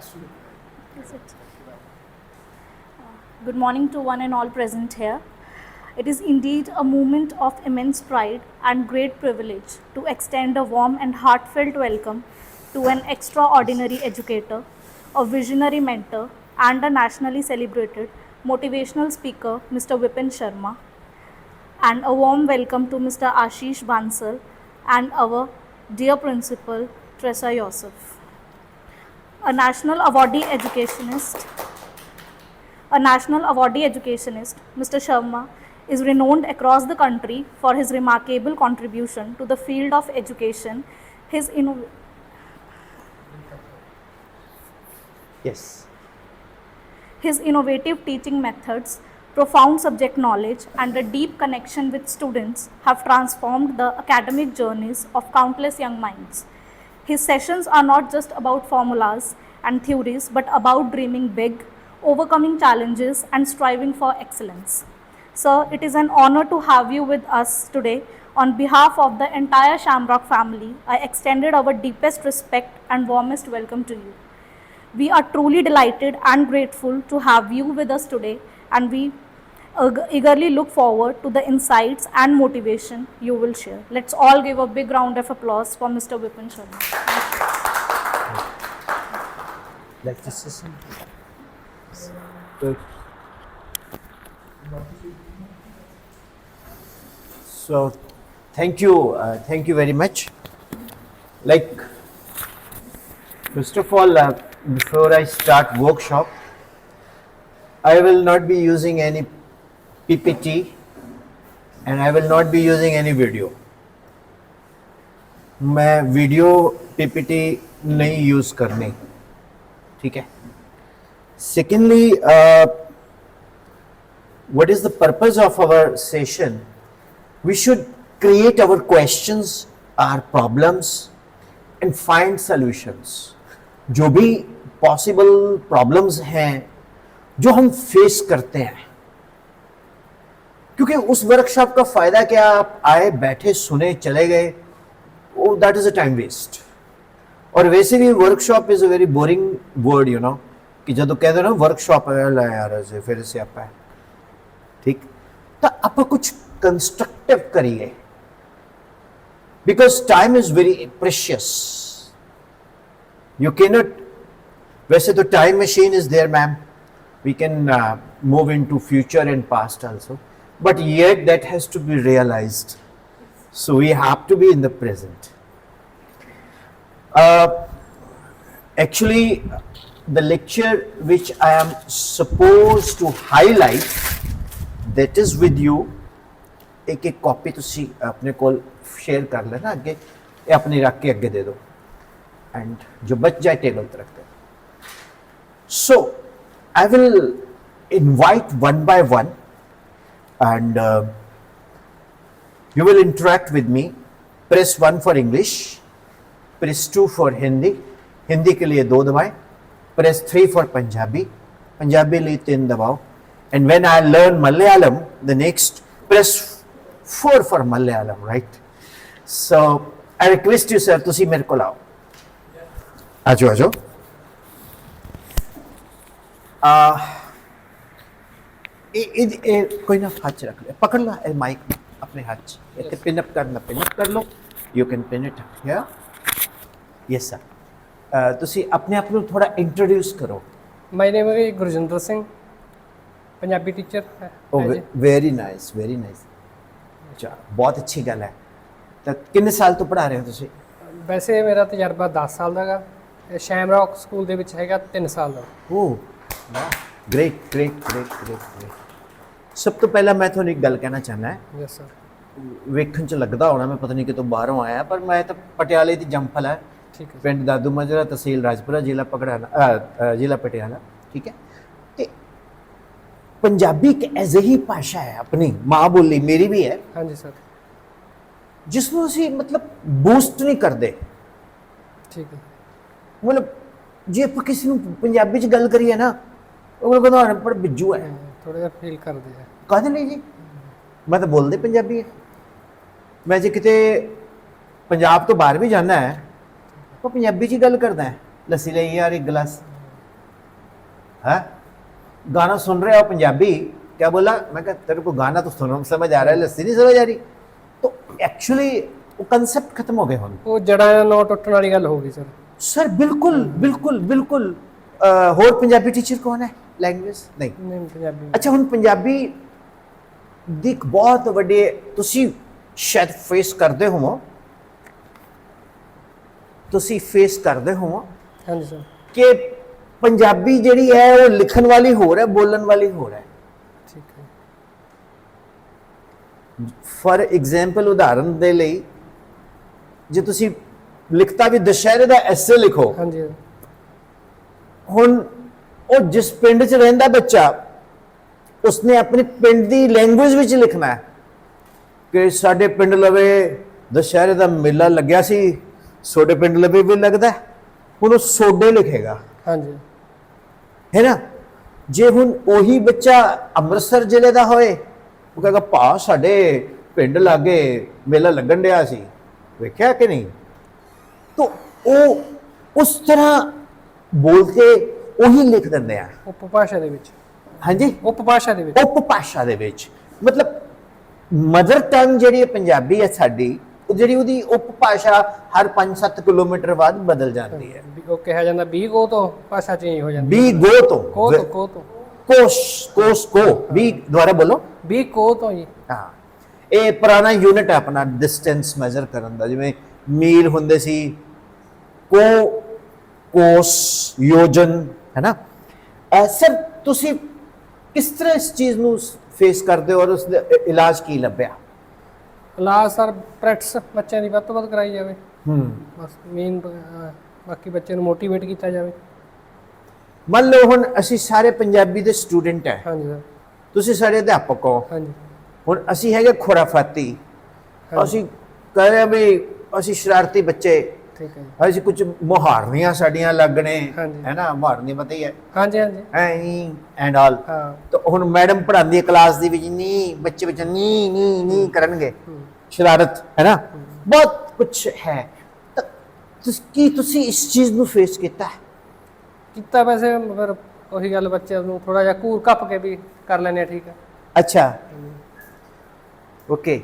Is it? Good morning to one and all present here. It is indeed a moment of immense pride and great privilege to extend a warm and heartfelt welcome to an extraordinary educator, a visionary mentor, and a nationally celebrated motivational speaker, Mr. Vipin Sharma, and a warm welcome to Mr. Ashish Bansal and our dear principal, Tressa Yosef. A national awardee educationist, Mr. Sharma is renowned across the country for his remarkable contribution to the field of education. His Yes. His innovative teaching methods, profound subject knowledge, and a deep connection with students have transformed the academic journeys of countless young minds. His sessions are not just about formulas and theories, but about dreaming big, overcoming challenges, and striving for excellence. Sir, it is an honor to have you with us today. On behalf of the entire Shamrock family, I extended our deepest respect and warmest welcome to you. We are truly delighted and grateful to have you with us today, and we eagerly look forward to the insights and motivation you will share. Let's all give a big round of applause for Mr. Vipin Sharma. Like this is good. So, thank you very much. Like, first of all, before I start workshop, I will not be using any PPT and I will not be using any video. मैं video PPT नहीं use करनी, ठीक है. Secondly, what is the purpose of our session? We should create our questions, our problems, and find solutions. जो भी possible problems हैं जो हम फेस करते हैं, क्योंकि उस वर्कशॉप का फायदा क्या, आप आए बैठे सुने चले गए, that is a time waste. और वैसे भी workshop is a very boring word, you know, कि जब कहते हो ना वर्कशॉप यार फिर से आप है, ठीक, तो आप कुछ कंस्ट्रक्टिव करिए, because time is very precious. You cannot, वैसे तो time machine is there ma'am, we can move into future and past also, but yet that has to be realized, so we have to be in the present. Actually, the lecture which I am supposed to highlight, that is with you, एक एक copy तुसी अपने कोल share कर लेना, अगे ये अपनी रख के अगे दे दो, एंड जो बच जाए टेबल पर रख दो. So I will invite one by one, and you will interact with me. Press 1 for English, press 2 for Hindi, Hindi के लिए 2 दबाएं, press 3 for Punjabi, Punjabi लिए 3 दबाओ, and when I learn Malayalam, the next press 4 for Malayalam, right? So I request you sir, तुसी मेरे को लाओ, आजो आजो. कोई ना हाथ रख ले, पकड़ ला माइक अपने हाथ, पिन अप करना, पिन अप कर लो, you can pin it here. Yes sir, तुसी अपने आप को थोड़ा इंट्रोड्यूस करो. माय नेम है गुरजिंदर सिंह, पंजाबी टीचर है. Very nice, very nice. अच्छा, बहुत अच्छी गल है. तो कितने साल तो पढ़ा रहे हो तुसी? वैसे मेरा तजर्बा 10 साल ਦਾ ਹੈ, ਸ਼ੈਮਰੌਕ ਸਕੂਲ ਦੇ ਵਿੱਚ ਹੈਗਾ 3 ਸਾਲ ਦਾ. Oh great great great great great. सब तो पहला मैं थोड़ी एक गल कहना चाहना है. Yes sir. ਵੇਖਣ ਚ ਲੱਗਦਾ ਹੋਣਾ ਮੈਂ ਪਤਾ ਨਹੀਂ ਕਿਤੋਂ ਬਾਹਰੋਂ ਆਇਆ, ਪਰ ਮੈਂ ਤਾਂ ਪਟਿਆਲੇ ਦੀ ਜੰਮਪਲ ਹੈ. ਠੀਕ ਹੈ. ਪਿੰਡ ਦਾਦੂ ਮਾਜਰਾ, ਤਹਿਸੀਲ ਰਾਜਪੁਰਾ, ਜ਼ਿਲ੍ਹਾ ਪਗੜਾਣਾ, ਜ਼ਿਲ੍ਹਾ ਪਟਿਆਲਾ, ਠੀਕ ਹੈ. ਤੇ ਪੰਜਾਬੀ ਇੱਕ ਅਜਿਹੀ ਭਾਸ਼ਾ ਹੈ, ਆਪਣੀ ਮਾਂ ਬੋਲੀ ਮੇਰੀ ਵੀ ਹੈ, ਹਾਂਜੀ ਸਰ. ਜਿਸ ਨੂੰ ਅਸੀਂ ਮਤਲਬ ਬੂਸਟ ਨਹੀਂ ਕਰਦੇ. ਠੀਕ ਹੈ. ਮਤਲਬ ਜੇ ਆਪਾਂ ਕਿਸੇ ਨੂੰ ਪੰਜਾਬੀ ਚ ਗੱਲ ਕਰੀਏ ਨਾ, ਉਹ ਕਹਿੰਦਾ ਅਨਪੜ੍ਹ ਬਿੱਜੂ ਹੈ. ਥੋੜਾ ਜਿਹਾ ਫੀਲ ਕਰਦੇ ਆ. ਕਾਹਦੇ ਲਈ ਜੀ, ਮੈਂ ਤਾਂ ਬੋਲਦੇ ਪੰਜਾਬੀ ਹੈ. ਮੈਂ ਜੇ ਕਿਤੇ ਪੰਜਾਬ ਤੋਂ ਬਾਹਰ ਵੀ ਜਾਣਾ ਹੈ, ਉਹ ਪੰਜਾਬੀ 'ਚ ਹੀ ਗੱਲ ਕਰਦਾ ਹੈ. ਲੱਸੀ ਲਈ ਯਾਰ ਇੱਕ ਗਲਾਸ, है गाना सुन रहे हो पंजाबी, क्या बोला, मैं कहा तेरे को गाना तो सुनो समझ आ रहा है, लस्सी नहीं समझ आ रही। तो एक्चुअली वो कंसेप्ट खत्म हो गए हुण। ਉਹ ਜੜਾਂ ਨਾਲ ਟੁੱਟਣ ਵਾਲੀ ਗੱਲ ਹੋ ਗਈ ਸਰ। सर बिल्कुल बिल्कुल बिल्कुल। होर पंजाबी टीचर कौन है? लैंग्वेज नहीं। ਨਹੀਂ ਪੰਜਾਬੀ अच्छा हुण पंजाबी ਦੀ ਇੱਕ ਬਹੁਤ ਵੱਡੀ ਤੁਸੀਂ ਸ਼ਾਇਦ ਫੇਸ ਕਰਦੇ ਹੋਵੋ, ਤੁਸੀਂ ਫੇਸ ਕਰਦੇ ਹੋਵੋ ਹਾਂਜੀ ਸਰ। ਕਿ ਪੰਜਾਬੀ ਜਿਹੜੀ ਹੈ ਉਹ ਲਿਖਣ ਵਾਲੀ ਹੋਰ ਹੈ, ਬੋਲਣ ਵਾਲੀ ਹੋਰ ਹੈ। ਠੀਕ ਹੈ ਫॉर एग्जांपल ਉਦਾਹਰਨ ਦੇ ਲਈ ਜੇ ਤੁਸੀਂ ਲਿਖਤਾ ਵੀ ਦੁਸ਼ਹਿਰੇ ਦਾ ਐਸੇ ਲਿਖੋ, ਹਾਂਜੀ ਹੁਣ ਉਹ ਜਿਸ ਪਿੰਡ 'ਚ ਰਹਿੰਦਾ ਬੱਚਾ ਉਸਨੇ ਆਪਣੀ ਪਿੰਡ ਦੀ ਲੈਂਗੁਏਜ ਵਿੱਚ ਲਿਖਣਾ ਹੈ ਕਿ ਸਾਡੇ ਪਿੰਡ ਲਵੇ ਦੁਸ਼ਹਿਰੇ ਦਾ ਮੇਲਾ ਲੱਗਿਆ ਸੀ, ਤੁਹਾਡੇ ਪਿੰਡ ਲਵੇ ਵੀ ਲੱਗਦਾ ਹੈ। ਹੁਣ ਉਹ ਸੋਡੇ ਲਿਖੇਗਾ, ਹਾਂਜੀ ਹੈ ਨਾ। ਜੇ ਹੁਣ ਉਹੀ ਬੱਚਾ ਅੰਮ੍ਰਿਤਸਰ ਜ਼ਿਲ੍ਹੇ ਦਾ ਹੋਏ, ਉਹ ਕਹੇਗਾ ਭਾ ਸਾਡੇ ਪਿੰਡ ਲਾਗੇ ਮੇਲਾ ਲੱਗਣ ਡਿਆ ਸੀ, ਵੇਖਿਆ ਕਿ ਨਹੀਂ। ਤਾਂ ਉਹ ਉਸ ਤਰ੍ਹਾਂ ਬੋਲ ਕੇ ਉਹੀ ਲਿਖ ਦਿੰਦੇ ਆ। ਉਪਭਾਸ਼ਾ ਦੇ ਵਿੱਚ। ਹਾਂਜੀ, ਉਪਭਾਸ਼ਾ ਦੇ ਵਿੱਚ। ਉਪਭਾਸ਼ਾ ਦੇ ਵਿੱਚ ਮਤਲਬ ਮਦਰ ਟੰਗ ਜਿਹੜੀ ਹੈ ਪੰਜਾਬੀ ਹੈ ਸਾਡੀ, ਉਹ ਜਿਹੜੀ ਉਹਦੀ ਉਪਭਾਸ਼ਾ ਹਰ 5-7 ਕਿਲੋਮੀਟਰ ਬਾਅਦ ਬਦਲ ਜਾਂਦੀ ਹੈ। ਉਹ ਕਿਹਾ ਜਾਂਦਾ ਬੀ ਗੋ ਤੋਂ ਭਾਸ਼ਾ ਚੇਂਜ ਹੋ ਜਾਂਦੀ ਬੀ ਗੋ ਤੋਂ ਕੋ ਤੋਂ ਕੋ ਤੋਂ ਕੋਸ ਕੋ ਬੀ ਦੁਆਰਾ ਬੋਲੋ। ਬੀ ਕੋ ਤੋਂ ਜੀ। ਹਾਂ, ਇਹ ਪੁਰਾਣਾ ਯੂਨਿਟ ਹੈ ਆਪਣਾ ਡਿਸਟੈਂਸ ਮੈਜ਼ਰ ਕਰਨ ਦਾ। ਜਿਵੇਂ ਮੀਲ ਹੁੰਦੇ ਸੀ, ਕੋ ਕੋਸ ਯੋਜਨ, ਹੈ ਨਾ। ਸਰ ਤੁਸੀਂ ਕਿਸ ਤਰ੍ਹਾਂ ਇਸ ਚੀਜ਼ ਨੂੰ ਫੇਸ ਕਰਦੇ ਹੋ ਔਰ ਉਸ ਦਾ ਇਲਾਜ ਕੀ ਲੱਭਿਆ? ਇਲਾਜ ਸਰ ਪ੍ਰੈਕਟਿਸ ਬੱਚਿਆਂ ਦੀ ਵੱਧ ਤੋਂ ਵੱਧ ਕਰਾਈ ਜਾਵੇ, ਬਸ ਮੇਨ। ਬਾਕੀ ਬੱਚੇ ਨੂੰ ਮੋਟੀਵੇਟ ਕੀਤਾ ਜਾਵੇ। ਮੰਨ ਲਓ ਹੁਣ ਅਸੀਂ ਸਾਰੇ ਪੰਜਾਬੀ ਦੇ ਸਟੂਡੈਂਟ ਹੈ, ਹਾਂਜੀ ਸਰ। ਤੁਸੀਂ ਸਾਡੇ ਅਧਿਆਪਕ ਹੋ। ਹਾਂਜੀ ਹੁਣ ਅਸੀਂ ਹੈਗੇ ਖੁਰਾਫਾਤੀ, ਅਸੀਂ ਕਹਿ ਰਹੇ ਵੀ ਅਸੀਂ ਸ਼ਰਾਰਤੀ ਬੱਚੇ, ਠੀਕ ਹੈ ਜੀ। ਅਸੀਂ ਕੁਝ ਮੁਹਾਰਨੀਆਂ ਸਾਡੀਆਂ ਲੱਗਣੇ, ਹਾਂਜੀ। ਹੈ ਨਾ, ਮੁਹਾਰਨੀ ਪਤਾ ਹੀ ਹੈ ਹਾਂਜੀ ਹਾਂਜੀ ਐਂਡ ਆਲ। ਹਾਂ ਤਾਂ ਹੁਣ ਮੈਡਮ ਪੜ੍ਹਾਉਂਦੀ ਹੈ ਕਲਾਸ ਦੇ ਵਿੱਚ, ਨੀ ਬੱਚੇ ਬੱਚੇ ਨੀ ਨੀ ਨੀ ਕਰਨਗੇ, ਸ਼ਰਾਰਤ, ਹੈ ਨਾ, ਬਹੁਤ ਕੁਝ ਹੈ। ਤਾਂ ਕੀ ਤੁਸੀਂ ਇਸ ਚੀਜ਼ ਨੂੰ ਫੇਸ ਕੀਤਾ? ਕੀਤਾ ਵੈਸੇ, ਫਿਰ ਉਹੀ ਗੱਲ ਬੱਚੇ ਨੂੰ ਥੋੜਾ ਜਿਹਾ ਘੂਰ ਘੱਪ ਕੇ ਵੀ ਕਰ ਲੈਂਦੇ ਆ। ਠੀਕ ਹੈ। ਅੱਛਾ, ਓਕੇ।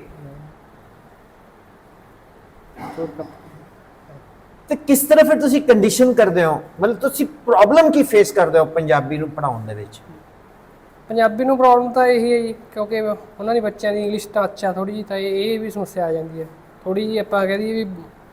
ਘੂਰ ਘੱਪ। ਤੇ ਕਿਸ ਤਰ੍ਹਾਂ ਫਿਰ ਤੁਸੀਂ ਕੰਡੀਸ਼ਨ ਕਰਦੇ ਹੋ, ਮਤਲਬ ਤੁਸੀਂ ਪ੍ਰੋਬਲਮ ਕੀ ਫੇਸ ਕਰਦੇ ਹੋ ਪੰਜਾਬੀ ਨੂੰ ਪੜ੍ਹਾਉਣ ਦੇ ਵਿੱਚ? ਪੰਜਾਬੀ ਨੂੰ ਪ੍ਰੋਬਲਮ ਤਾਂ ਇਹੀ ਹੈ ਜੀ, ਕਿਉਂਕਿ ਉਹਨਾਂ ਦੀ ਬੱਚਿਆਂ ਦੀ ਇੰਗਲਿਸ਼ ਟੱਚ ਆ ਥੋੜੀ ਜਿਹੀ, ਤਾਂ ਇਹ ਵੀ ਸਮੱਸਿਆ ਆ ਜਾਂਦੀ ਹੈ ਥੋੜੀ ਜਿਹੀ। ਆਪਾਂ ਕਹਿ ਦਈਏ ਵੀ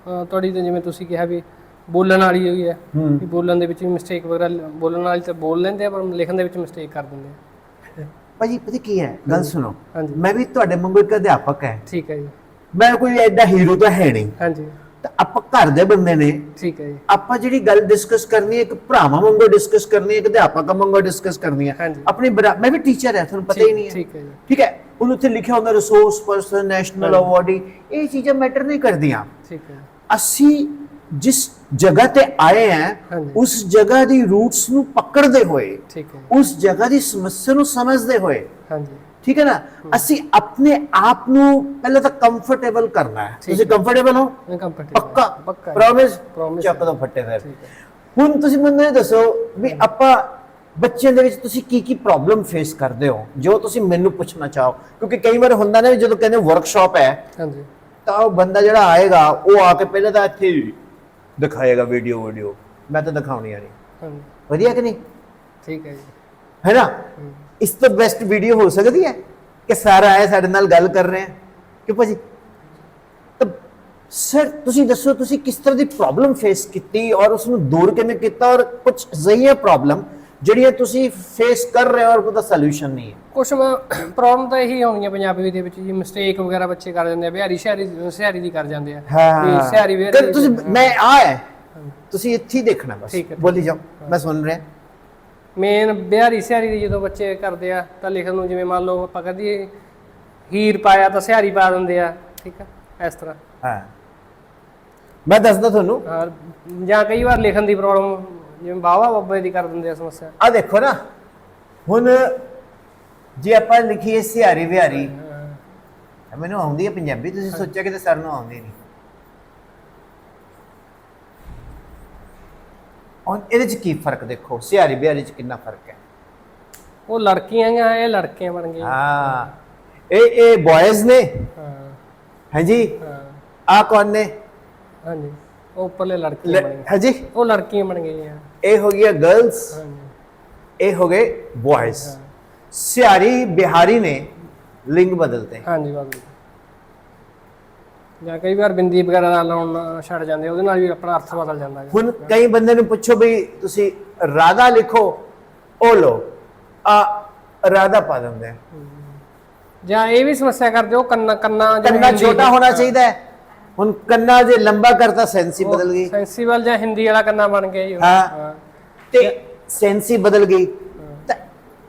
ਤੁਹਾਡੀ ਤਾਂ ਜਿਵੇਂ ਤੁਸੀਂ ਕਿਹਾ ਵੀ ਬੋਲਣ ਵਾਲੀ ਹੋਈ ਹੈ, ਵੀ ਬੋਲਣ ਦੇ ਵਿੱਚ ਵੀ ਮਿਸਟੇਕ ਵਗੈਰਾ, ਬੋਲਣ ਵਾਲੀ ਤਾਂ ਬੋਲ ਲੈਂਦੇ ਆ ਪਰ ਲਿਖਣ ਦੇ ਵਿੱਚ ਮਿਸਟੇਕ ਕਰ ਦਿੰਦੇ ਆ। ਭਾਜੀ ਪਤਾ ਕੀ ਹੈ ਗੱਲ, ਸੁਣੋ, ਹਾਂਜੀ। ਮੈਂ ਵੀ ਤੁਹਾਡੇ ਵਾਂਗੂ ਇੱਕ ਅਧਿਆਪਕ ਹੈ, ਠੀਕ ਹੈ ਜੀ। ਮੈਂ ਕੋਈ ਐਡਾ ਹੀਰੋ ਤਾਂ ਹੈ ਨਹੀਂ। ਹਾਂਜੀ ਤਾਂ ਆਪਾਂ ਘਰ ਦੇ ਬੰਦੇ ਨੇ, ਠੀਕ ਹੈ ਜੀ। ਆਪਾਂ ਜਿਹੜੀ ਗੱਲ ਡਿਸਕਸ ਕਰਨੀ ਹੈ ਇੱਕ ਭਰਾਵਾਂ ਵਾਂਗੂ ਡਿਸਕਸ ਕਰਨੀ ਹੈ, ਇੱਕ ਅਧਿਆਪਕ ਵਾਂਗੂ ਡਿਸਕਸ ਕਰਨੀ ਹੈ। ਹਾਂਜੀ। ਆਪਣੀ ਮੈਂ ਵੀ ਟੀਚਰ ਹੈ, ਤੁਹਾਨੂੰ ਪਤਾ ਹੀ ਨਹੀਂ ਹੈ। ਠੀਕ ਹੈ ਜੀ। ਠੀਕ ਹੈ, ਉਹਨੂੰ ਉੱਥੇ ਲਿਖਿਆ ਹੁੰਦਾ ਰਿਸੋਰਸ ਪਰਸਨ, ਨੈਸ਼ਨਲ ਅਵਾਰਡੀ, ਇਹ ਚੀਜ਼ਾਂ ਮੈਟਰ ਨਹੀਂ ਕਰਦੀਆਂ। ਠੀਕ ਹੈ। ਅਸੀਂ ਜਿਸ ਜਗ੍ਹਾ ਤੇ ਆਏ ਹੈ, ਹਾਂਜੀ। ਉਸ ਜਗ੍ਹਾ ਦੀ ਰੂਟਸ ਨੂੰ ਪਕੜਦੇ ਹੋਏ, ਠੀਕ ਹੈ। ਉਸ ਜਗ੍ਹਾ ਦੀ ਸਮੱਸਿਆ ਨੂੰ ਸਮਝਦੇ ਹੋਏ, ਹਾਂਜੀ ਠੀਕ ਹੈ ਨਾ, ਅਸੀਂ ਆਪਣੇ ਆਪ ਨੂੰ ਪਹਿਲਾਂ ਤਾਂ ਕੰਫਰਟੇਬਲ ਕਰਨਾ ਹੈ। ਤੁਸੀਂ ਕੰਫਰਟੇਬਲ ਹੋ? ਮੈਂ ਕੰਫਰਟੇਬਲ ਪੱਕਾ? ਪੱਕਾ ਪ੍ਰੋਮਿਸ? ਚੱਕ ਦੋ ਫੱਟੇ ਫਿਰ। ਠੀਕ ਹੈ। ਹੁਣ ਤੁਸੀਂ ਮੈਨੂੰ ਇਹ ਦੱਸੋ ਵੀ ਆਪਾਂ ਬੱਚਿਆਂ ਦੇ ਵਿੱਚ ਤੁਸੀਂ ਕੀ ਕੀ ਪ੍ਰੋਬਲਮ ਫੇਸ ਕਰਦੇ ਹੋ ਜੋ ਤੁਸੀਂ ਮੈਨੂੰ ਪੁੱਛਣਾ ਚਾਹੋ? ਕਿਉਂਕਿ ਕਈ ਵਾਰ ਹੁੰਦਾ ਨਾ, ਜਦੋਂ ਕਹਿੰਦੇ ਵਰਕਸ਼ਾਪ ਹੈ, ਹਾਂਜੀ, ਤਾਂ ਉਹ ਬੰਦਾ ਜਿਹੜਾ ਆਏਗਾ ਉਹ ਆ ਕੇ ਪਹਿਲਾਂ ਤਾਂ ਇੱਥੇ ਦਿਖਾਏਗਾ ਵੀਡੀਓ, ਮੈਂ ਤਾਂ ਦਿਖਾਉਣੀ ਆ ਨਹੀਂ, ਹਾਂਜੀ। ਵਧੀਆ ਕਿ ਨਹੀਂ? ਠੀਕ ਹੈ ਜੀ। ਹੈ ਨਾ। ਇਸ ਤੋਂ ਬੈਸਟ ਵੀਡੀਓ ਹੋ ਸਕਦੀ ਹੈ ਕਿ ਸਾਰਾ ਆਇਆ ਸਾਡੇ ਨਾਲ ਗੱਲ ਕਰ ਰਹੇ ਹੈ ਕਿ ਭਾਜੀ। ਤਾਂ ਸਰ ਤੁਸੀਂ ਦੱਸੋ, ਤੁਸੀਂ ਕਿਸ ਤਰ੍ਹਾਂ ਦੀ ਪ੍ਰੋਬਲਮ ਫੇਸ ਕੀਤੀ ਔਰ ਉਸ ਨੂੰ ਦੂਰ ਕਿਵੇਂ ਕੀਤਾ, ਔਰ ਕੁਝ ਅਜਿਹੀਆਂ ਪ੍ਰੋਬਲਮ ਜਿਹੜੀਆਂ ਤੁਸੀਂ ਫੇਸ ਕਰ ਰਹੇ ਹੋ ਔਰ ਉਹਦਾ ਸੋਲੂਸ਼ਨ ਨਹੀਂ ਹੈ? ਕੁਛ ਪ੍ਰੋਬਲਮ ਤਾਂ ਇਹੀ ਆਉਂਦੀਆਂ ਪੰਜਾਬੀ ਦੇ ਵਿੱਚ ਜੀ, ਮਿਸਟੇਕ ਵਗੈਰਾ ਬੱਚੇ ਕਰ ਜਾਂਦੇ ਆ, ਬਿਹਾਰੀ ਸ਼ਹਿਰੀ ਦੀ ਕਰ ਜਾਂਦੇ ਆ। ਵੀ ਸ਼ਹਿਰੀ ਬਿਹਾਰੀ ਤੁਸੀਂ ਮੈਂ ਤੁਸੀਂ ਇੱਥੇ ਹੀ ਦੇਖਣਾ ਬਸ, ਠੀਕ ਹੈ। ਬੋਲੀ ਜਾਓ, ਮੈਂ ਸੁਣ ਰਿਹਾ। ਮੇਨ ਬਿਹਾਰੀ ਸ਼ਹਿਰੀ ਦੀ ਜਦੋਂ ਬੱਚੇ ਕਰਦੇ ਆ ਤਾਂ ਲਿਖਣ ਨੂੰ, ਜਿਵੇਂ ਮੰਨ ਲਓ ਆਪਾਂ ਕਹਦੇ ਹੀਰ ਪਾਇਆ ਤਾਂ ਸ਼ਹਿਰੀ ਪਾ ਦਿੰਦੇ ਆ। ਠੀਕ ਆ, ਇਸ ਤਰ੍ਹਾਂ। ਹਾਂ, ਮੈਂ ਦੱਸਦਾ ਤੁਹਾਨੂੰ। ਜਾਂ ਕਈ ਵਾਰ ਲਿਖਣ ਦੀ ਪ੍ਰੋਬਲਮ, ਜਿਵੇਂ ਬਾਵਾ ਬਾਬੇ ਦੀ ਕਰ ਦਿੰਦੇ ਆ ਸਮੱਸਿਆ। ਆ ਦੇਖੋ ਨਾ, ਹੁਣ ਜੇ ਆਪਾਂ ਲਿਖੀਏ ਸਿਹਾਰੀ ਬਿਹਾਰੀ, ਮੈਨੂੰ ਆਉਂਦੀ ਹੈ ਪੰਜਾਬੀ, ਤੁਸੀਂ ਸੋਚਿਆ ਕਿ ਸਰ ਨੂੰ ਆਉਂਦੀ ਨਹੀਂ। ਹੁਣ ਇਹਦੇ 'ਚ ਕੀ ਫਰਕ ਦੇਖੋ, ਸਿਹਾਰੀ ਬਿਹਾਰੀ 'ਚ ਕਿੰਨਾ ਫਰਕ ਹੈ। ਉਹ ਲੜਕੀਆਂ ਗੀਆਂ, ਇਹ ਲੜਕੇ ਬਣ ਗਏ। ਹਾਂ, ਇਹ ਬॉयਜ਼ ਨੇ। ਹਾਂ ਹਾਂਜੀ, ਹਾਂ ਆ ਕੌਣ ਨੇ? ਹਾਂਜੀ, ਉਹ ਉੱਪਰਲੇ ਲੜਕੀਆਂ ਬਣ ਗਏ। ਹਾਂਜੀ, ਉਹ ਲੜਕੀਆਂ ਬਣ ਗਈਆਂ। ਇਹ ਹੋ ਗਿਆ ਗਰਲਸ, ਹਾਂਜੀ ਇਹ ਹੋ ਗਏ बॉयज। ਸਿਹਾਰੀ ਬਿਹਾਰੀ ਨੇ ਲਿੰਗ ਬਦਲਤੇ। ਹਾਂਜੀ ਬਦਲ ਜਾਂ ਕਈ ਵਾਰ ਬਿੰਦੀ ਵਗੈਰਾ ਨਾਲ ਲਾਉਣ ਛੱਡ ਜਾਂਦੇ, ਉਹਦੇ ਨਾਲ ਵੀ ਆਪਣਾ ਅਰਥ ਬਦਲ ਜਾਂਦਾ ਹੈ। ਹੁਣ ਕਈ ਬੰਦੇ ਨੂੰ ਪੁੱਛੋ ਵੀ ਤੁਸੀਂ ਰਾਧਾ ਲਿਖੋ, ਉਹ ਲੋ ਆ ਰਾਧਾ ਪਾ ਦਿੰਦੇ ਆ। ਜਾਂ ਇਹ ਵੀ ਸਮੱਸਿਆ ਕਰਦੇ, ਉਹ ਕੰਨਾ ਕੰਨਾ ਛੋਟਾ ਹੋਣਾ ਚਾਹੀਦਾ ਹੈ। ਹੁਣ ਕੰਨਾ ਜੇ ਲੰਬਾ ਕਰਤਾ ਸੈਂਸੀ ਬਦਲ ਗਈ। ਸੈਂਸੀਬਲ ਜਾਂ ਹਿੰਦੀ ਵਾਲਾ ਕੰਨਾ ਬਣ ਗਿਆ ਜੀ ਉਹ। ਹਾਂ, ਤੇ ਸੈਂਸੀ ਬਦਲ ਗਈ। ਤਾਂ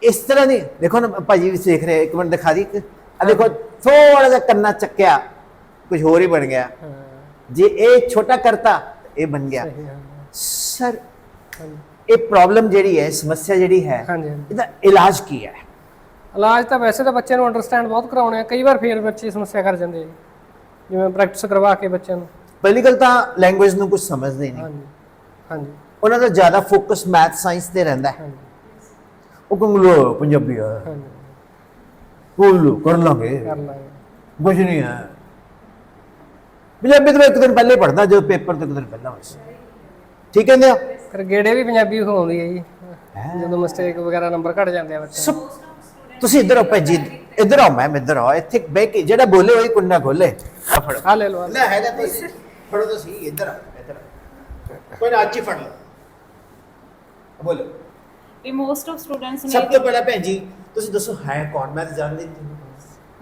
ਇਸ ਤਰ੍ਹਾਂ ਦੀ ਦੇਖੋ ਨਾ, ਭਾਜੀ ਵੀ ਸਿੱਖ ਰਹੇ, ਇੱਕ ਮਿੰਟ ਦਿਖਾ ਦੀ। ਆ ਦੇਖੋ, ਥੋੜਾ ਜਿਹਾ ਕੰਨਾ ਚੱਕਿਆ, ਕੁਝ ਹੋਰ ਹੀ ਬਣ ਗਿਆ। ਹਾਂ ਜੇ ਇਹ ਛੋਟਾ ਕਰਤਾ ਇਹ ਬਣ ਗਿਆ। ਸਹੀ, ਹਾਂ ਸਰ, ਹਾਂਜੀ ਇਹ ਪ੍ਰੋਬਲਮ ਜਿਹੜੀ ਹੈ, ਸਮੱਸਿਆ ਜਿਹੜੀ ਹੈ, ਹਾਂਜੀ ਹਾਂਜੀ। ਇਹਦਾ ਇਲਾਜ ਕੀ ਹੈ? ਇਲਾਜ ਤਾਂ ਵੈਸੇ ਤਾਂ ਬੱਚਿਆਂ ਨੂੰ ਅੰਡਰਸਟੈਂਡ ਬਹੁਤ ਕਰਾਉਣੇ ਆ, ਕਈ ਵਾਰ ਫੇਰ ਬੱਚੇ ਸਮੱਸਿਆ ਕਰ ਜਾਂਦੇ ਆ ਜੀ, ਜਿਵੇਂ ਪ੍ਰੈਕਟਿਸ ਕਰਵਾ ਕੇ ਬੱਚਿਆਂ ਨੂੰ। ਪਹਿਲੀ ਗੱਲ ਤਾਂ ਲੈਂਗੁਏਜ ਨੂੰ ਕੁਝ ਸਮਝਦੇ ਨਹੀਂ। ਹਾਂਜੀ ਹਾਂਜੀ ਉਹਨਾਂ ਦਾ ਜ਼ਿਆਦਾ ਫੋਕਸ ਮੈਥ ਸਾਇੰਸ ਤੇ ਰਹਿੰਦਾ ਹੈ। ਹਾਂਜੀ ਉਹ ਕਹਿੰਦੇ ਪੰਜਾਬੀ ਆ, ਹਾਂਜੀ ਬੋਲੋ ਕਰ ਲਾਂਗੇ, ਕਰ ਲਾਂਗੇ। ਕੁਝ ਨਹੀਂ ਹੈ। ਪੰਜਾਬੀ ਤਾਂ ਇੱਕ ਦਿਨ ਪਹਿਲੇ ਪੜ੍ਹਦਾ, ਜਦੋਂ ਪੇਪਰ ਤੋਂ ਇੱਕ ਦਿਨ ਪਹਿਲਾਂ ਹੋਇਆ ਸੀ। ਠੀਕ ਕਹਿੰਦੇ ਆ। ਫਿਰ ਗੇੜੇ ਵੀ ਪੰਜਾਬੀ ਹੋਉਂਦੀ ਹੈ ਜੀ, ਜਦੋਂ ਮਿਸਟੇਕ ਵਗੈਰਾ ਨੰਬਰ ਘਟ ਜਾਂਦੇ ਆ ਬੱਚੇ ਸਭ ਤੁਸੀਂ ਇੱਧਰ ਆਓ ਭੈਣ ਜੀ, ਇੱਧਰ ਆਓ ਮੈਮ, ਇੱਧਰ ਆਓ। ਇੱਥੇ ਬਹਿ ਕੇ ਜਿਹੜਾ ਬੋਲੇ ਉਹੀ ਕੁੰਨਾ ਖੋਲੇ। ਆ ਫੜੋ, ਆ ਲੈ ਲਓ ਆਹ ਲੈ ਲੈ ਹੈਗਾ ਤੁਸੀਂ ਫੜੋ, ਤੁਸੀਂ ਇੱਧਰ ਆਓ, ਇੱਧਰ ਆਓ। ਕੋਈ ਨਾ, ਅੱਜ ਹੀ ਫੜ ਲਓ, ਬੋਲੋ। We most of students ਸਭ may ਤੋਂ ਪਹਿਲਾਂ ਭੈਣ ਜੀ ਤੁਸੀਂ ਦੱਸੋ ਹੈ ਕੌਣ? ਮੈਂ ਤਾਂ ਜਾਣਦੀ ਨਹੀਂ।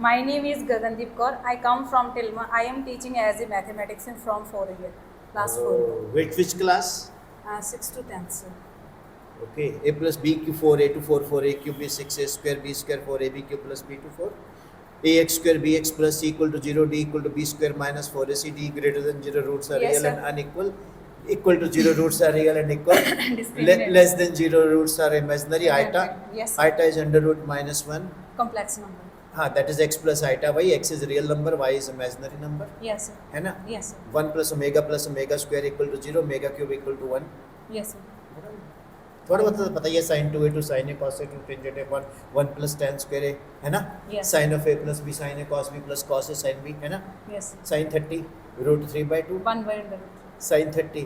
My name is Gagandeep Kaur. I come from Tilma. I am teaching as a mathematics in from 4 year, last 4 year. Which class? 6 to 10th, sir. Okay, a plus b cube 4a to 4 4a cube is 6a square b square 4ab cube plus b to 4 ax square bx plus c equal to 0 d equal to b square minus 4ac d greater than 0 roots are Yes, real sir. and unequal, equal to 0 roots are real and equal, Discriminate. less than 0 roots are imaginary. Iota, Yes, sir. iota is under root minus 1. Complex number. That is x plus iota y. X is real number, y is imaginary number. Yes, sir. है ना? Yes, sir. 1 plus omega square equal to 0, omega cube equal to 1. Yes, sir. थोड़ा बहुत तो पता ही है, sin 2a to sin a cos a to tangent a 1 plus tan square a, है ना? Yes. sin of a plus b sin a cos b plus cos a sin b, है ना? Yes, sir. sin 30 root 3 by 2, 1 by under root. sin 30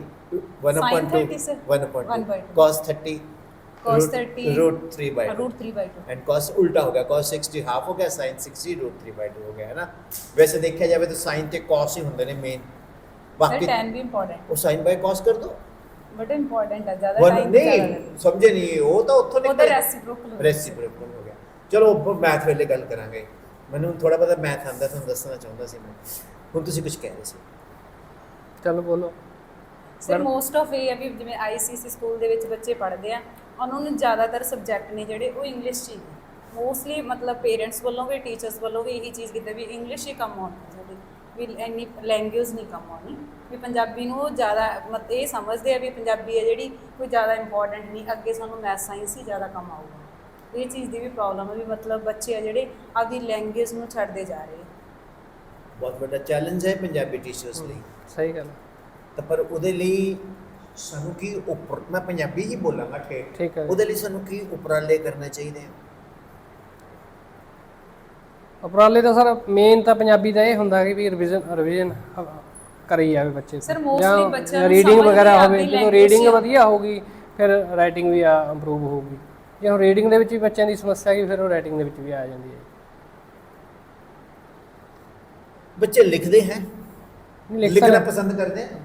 1 Sin upon 2, 30, sir. 1 upon 1 by 2, 2. cos 30 Cos root, 30 root 3 by 2, Root 3 by 2. And cos उल्टा हो गया, cos 60 half हो गया, sin 60 root 3 by 2 हो गया, है ना? वैसे देखा जाए तो sin ते cos ही होंगे ने मेन, Sir, बाकी 10 भी important. वो sin by cos कर दो। But important है, ज़्यादा वन time नहीं ज़्यादा समझे नहीं, वो तो ਉੱਥੋਂ ਉਹਦਾ reciprocal ਹੋ ਗਿਆ। ਰੈਸਿਪਰੋਕਲ ਹੋ ਗਿਆ। ਚਲੋ ਮੈਥ ਵੇਲੇ ਗੱਲ ਕਰਾਂਗੇ। ਮੈਨੂੰ ਥੋੜਾ ਬਹੁਤਾ ਮੈਥ ਆਉਂਦਾ, ਤੁਹਾਨੂੰ ਦੱਸਣਾ ਚਾਹੁੰਦਾ ਸੀ ਮੈਂ। ਹੁਣ ਤੁਸੀਂ ਕੁਝ ਕਹਿ ਰਹੇ ਸੀ। ਚਲੋ ਬੋਲੋ। ਸਰ ਮੋਸਟ ਆਫ ਇਹ ਹੈ ਵੀ ਜਿਵੇਂ ਆਈਸੀਸੀ ਸਕੂਲ ਦੇ ਵਿੱਚ ਬੱਚੇ ਪੜ੍ਹਦੇ ਆ, ਉਹਨਾਂ ਨੂੰ ਜ਼ਿਆਦਾਤਰ ਸਬਜੈਕਟ ਨੇ ਜਿਹੜੇ ਉਹ ਇੰਗਲਿਸ਼ 'ਚ ਹੀ ਨੇ। ਮੋਸਟਲੀ ਮਤਲਬ ਪੇਰੈਂਟਸ ਵੱਲੋਂ ਵੀ ਟੀਚਰਸ ਵੱਲੋਂ ਵੀ ਇਹੀ ਚੀਜ਼ ਕੀਤੀ ਵੀ ਇੰਗਲਿਸ਼ ਹੀ ਕੰਮ ਆਉਣੀ ਸਾਡੀ, ਵੀ ਇੰਨੀ ਲੈਂਗੁਏਜ ਨਹੀਂ ਕੰਮ ਆਉਣੀ, ਵੀ ਪੰਜਾਬੀ ਨੂੰ ਉਹ ਜ਼ਿਆਦਾ ਮਤਲਬ ਇਹ ਸਮਝਦੇ ਆ ਵੀ ਪੰਜਾਬੀ ਹੈ ਜਿਹੜੀ ਕੋਈ ਜ਼ਿਆਦਾ ਇੰਪੋਰਟੈਂਟ ਨਹੀਂ, ਅੱਗੇ ਸਾਨੂੰ ਮੈਥ ਸਾਇੰਸ ਹੀ ਜ਼ਿਆਦਾ ਕੰਮ ਆਊਗਾ। ਇਹ ਚੀਜ਼ ਦੀ ਵੀ ਪ੍ਰੋਬਲਮ ਹੈ ਵੀ ਮਤਲਬ ਬੱਚੇ ਆ ਜਿਹੜੇ ਆਪਦੀ ਲੈਂਗੁਏਜ ਨੂੰ ਛੱਡਦੇ ਜਾ ਰਹੇ ਆ। ਬਹੁਤ ਵੱਡਾ ਚੈਲੰਜ ਹੈ ਪੰਜਾਬੀ ਟੀਚਰਸ ਲਈ। ਸਹੀ ਗੱਲ ਹੈ। ਤਾਂ ਪਰ ਉਹਦੇ ਲਈ ਸਾਨੂੰ ਕੀ ਉੱਪਰ, ਮੈਂ ਪੰਜਾਬੀ ਹੀ ਬੋਲਾਂਗਾ ਠੇਠ, ਠੀਕ ਹੈ। ਉਹਦੇ ਲਈ ਸਾਨੂੰ ਕੀ ਉਪਰਾਲੇ ਕਰਨੇ ਚਾਹੀਦੇ ਆ? ਉਪਰਾਲੇ ਤਾਂ ਸਰ ਮੇਨ ਤਾਂ ਪੰਜਾਬੀ ਦਾ ਇਹ ਹੁੰਦਾ ਕਿ ਵੀ ਰਿਵੀਜ਼ਨ ਕਰੀ ਜਾਵੇ ਬੱਚੇ ਤੋਂ। Sir, mostly ਬੱਚਿਆਂ ਨੂੰ ਰੀਡਿੰਗ ਸਮਝ ਵਗੈਰਾ ਵੀ ਹੋਵੇ, ਆਪਣੀ ਜਦੋਂ language ਰੀਡਿੰਗ ਹੀ ਵਧੀਆ ਹੋਊਗੀ ਫਿਰ ਰਾਈਟਿੰਗ ਵੀ ਇੰਪਰੂਵ ਹੋਊਗੀ। ਜੇ ਹੁਣ ਰੀਡਿੰਗ ਦੇ ਵਿੱਚ ਵੀ ਬੱਚਿਆਂ ਦੀ ਸਮੱਸਿਆ ਹੈਗੀ, ਫਿਰ ਉਹ ਰਾਈਟਿੰਗ ਦੇ ਵਿੱਚ ਵੀ ਆ ਜਾਂਦੀ ਹੈ। ਬੱਚੇ ਲਿਖਦੇ हैं, ਨਹੀਂ ਲਿਖ लिखना ਸਕਦੇ- पसंद करते हैं,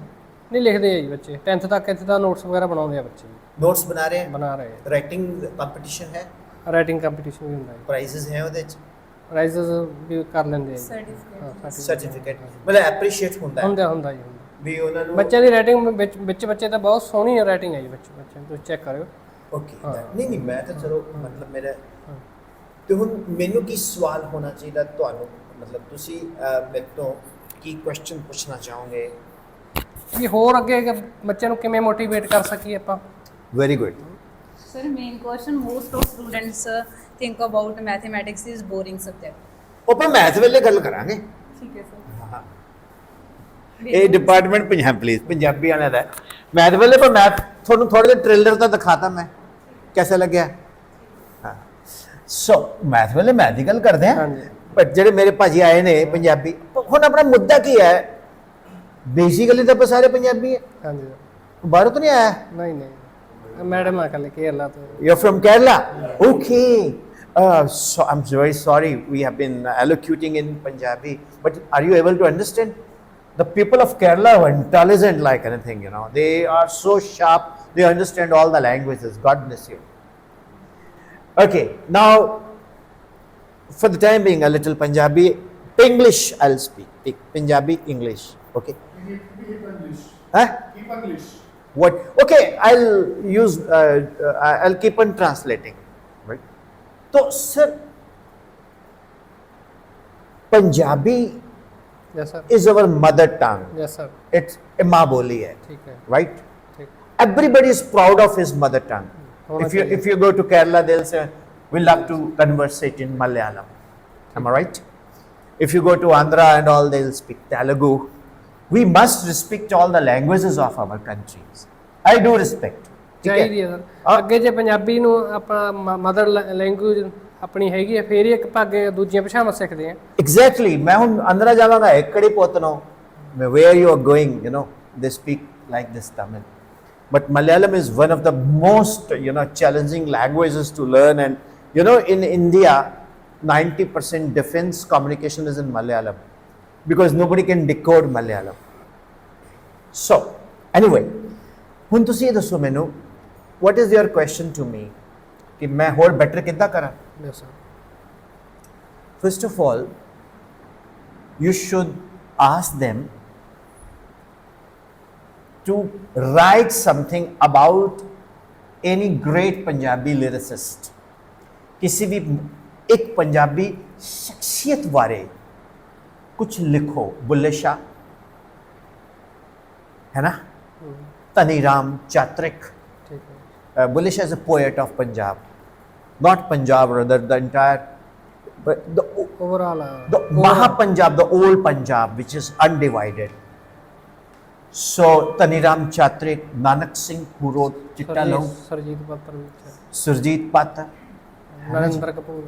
ਨਹੀਂ ਲਿਖਦੇ ਆ ਜੀ ਬੱਚੇ, 10th ਤੱਕ ਇੱਥੇ ਤਾਂ ਨੋਟਸ ਵਗੈਰਾ ਬਣਾਉਂਦੇ ਆ ਬੱਚੇ, नोट्स बना रहे हैं, ਬਣਾ ਰਹੇ राइटिंग कंपटीशन है, ਆ। ਰਾਈਟਿੰਗ ਕੰਪੀਟੀਸ਼ਨ ਵੀ ਹੁੰਦਾ ਹੈ, प्राइजेस हैं ਉਹਦੇ ਚ, ਪ੍ਰਾਈਜ਼ਸ ਵੀ ਕਰ ਲੈਂਦੇ ਆ ਜੀ। ਸਰਟੀਫਿਕੇਟ ਸਰਟੀਫਿਕੇਟ ਮਤਲਬ ਐਪਰੀਸ਼ੀਏਟ ਹੁੰਦਾ ਹੈ ਹੁੰਦਾ ਜੀ ਹੁੰਦਾ। ਵੀ ਉਹਨਾਂ ਨੂੰ। ਬੱਚਿਆਂ ਦੀ ਰਾਈਟਿੰਗ ਵਿੱਚ ਬੱਚੇ ਤਾਂ ਬਹੁਤ ਸੋਹਣੀ ਰਾਈਟਿੰਗ ਹੈ ਜੀ ਬੱਚਿਆਂ ਦੀ, ਤੁਸੀਂ ਚੈੱਕ ਕਰਿਓ। ਓਕੇ, ਨਹੀਂ ਨਹੀਂ ਮੈਂ ਤਾਂ ਚਲੋ ਮਤਲਬ ਮੇਰਾ ਤੇ ਹੁਣ ਮੈਨੂੰ ਕੀ ਸਵਾਲ ਹੋਣਾ ਚਾਹੀਦਾ ਤੁਹਾਨੂੰ, ਮਤਲਬ ਤੁਸੀਂ ਮੇਰੇ ਤੋਂ ਕੀ ਕੁਐਸਚਨ ਪੁੱਛਣਾ ਚਾਹੋਗੇ? ਵੀ ਹੋਰ ਅੱਗੇ ਬੱਚਿਆਂ ਨੂੰ ਕਿਵੇਂ ਮੋਟੀਵੇਟ ਕਰ ਸਕੀਏ ਆਪਾਂ? Very good. Sir, main question most of students think about mathematics is boring subject. ਉਹ ਆਪਾਂ ਮੈਥ ਵੇਲੇ ਗੱਲ ਕਰਾਂਗੇ। ठीक है sir. ਹਾਂ, ਇਹ ਡਿਪਾਰਟਮੈਂਟ ਪੰਜਾਬ ਪਲੀਜ਼ ਪੰਜਾਬੀ ਵਾਲਿਆਂ ਦਾ ਮੈਥ ਵਾਲੇ ਪਰ ਮੈਥ ਤੁਹਾਨੂੰ ਥੋੜੇ ਜਿਹਾ ਟ੍ਰੇਲਰ ਤਾਂ ਦਿਖਾਤਾ ਮੈਂ कैसा ਲੱਗਿਆ ਹਾਂ ਸੋ ਮੈਥ ਵਾਲੇ ਮੈਥ ਦੀ ਗੱਲ ਕਰਦੇ ਆ ਹਾਂਜੀ। ਬਟ ਜਿਹੜੇ ਮੇਰੇ ਭਾਜੀ ਆਏ ਨੇ ਪੰਜਾਬੀ ਹੁਣ ਆਪਣਾ ਮੁੱਦਾ ਕੀ ਹੈ ਬੇਸਿਕਲੀ ਤਾਂ ਆਪਾਂ ਸਾਰੇ ਪੰਜਾਬੀ ਹੈ ਹਾਂਜੀ ਬਾਹਰੋਂ ਤਾਂ ਨਹੀਂ ਆਇਆ ਨਹੀਂ ਨਹੀਂ ਮੈਡਮ ਆ ਕੱਲ ਕੇਰਲਾ ਤੋਂ You're from Kerala? Okay. So I'm very sorry. We have been allocuting in Punjabi, but are you able to understand? The people of Kerala are intelligent like anything, you know. They are so sharp. They understand all the languages. God bless you. Okay. Now, for the time being, a little Punjabi, English I'll speak. Punjabi, English. Okay. Huh? What? Okay, I'll use. I'll keep on translating. Right. So, sir, Punjabi yes sir is our mother tongue. Yes sir It's माँ बोली है. ठीक है Right. ठीक Everybody is proud of his mother tongue. होना If you go to Kerala, they'll say we love to conversate in Malayalam. Am I right? If you go to Andhra and all, they'll speak Telugu. We must respect all the languages of our countries. I do respect. ठीक है? ਚਾਹੀਦੀ ਹੈ sir ਅੱਗੇ ਜੇ ਪੰਜਾਬੀ ਨੂੰ ਆਪਣਾ mother language ਆਪਣੀ ਹੈਗੀ ਹੈ ਫੇਰ ਹੀ ਇੱਕ ਅੱਗੇ ਦੂਜੀਆਂ ਭਾਸ਼ਾਵਾਂ ਸਿੱਖਦੇ ਆ Exactly. मैं हूँ अंदर जावांगा एकड़ी पोतनो मैं where you are going, you know, they speak like this Tamil. But Malayalam is one of the most, you know, challenging languages to learn. And you know, in India, 90% defense communication is in Malayalam because nobody can decode Malayalam. So, anyway, ਹੁਣ ਤੁਸੀਂ ਇਹ ਦੱਸੋ ਮੈਨੂੰ what is your question to me ਕਿ ਮੈਂ ਹੋਰ better ਕਿੱਦਾਂ ਕਰਾਂ? Yes sir First of all, you should ask them to write something about any great Punjabi lyricist. किसी भी एक पंजाबी शख्सियत बारे कुछ लिखो. बुल्ले शाह है ना, तनीराम चात्रिक. ठीक है Bulle Shah is a poet of Punjab, not Punjab, rather the entire, but the overall Mahapunjab, the old Punjab, which is undivided. So Taniram Chatrik, Nanak Singh, who wrote Chitta Lou, Surjit Patar ਵਿੱਚ Surjit Patar. Narendra Kapoor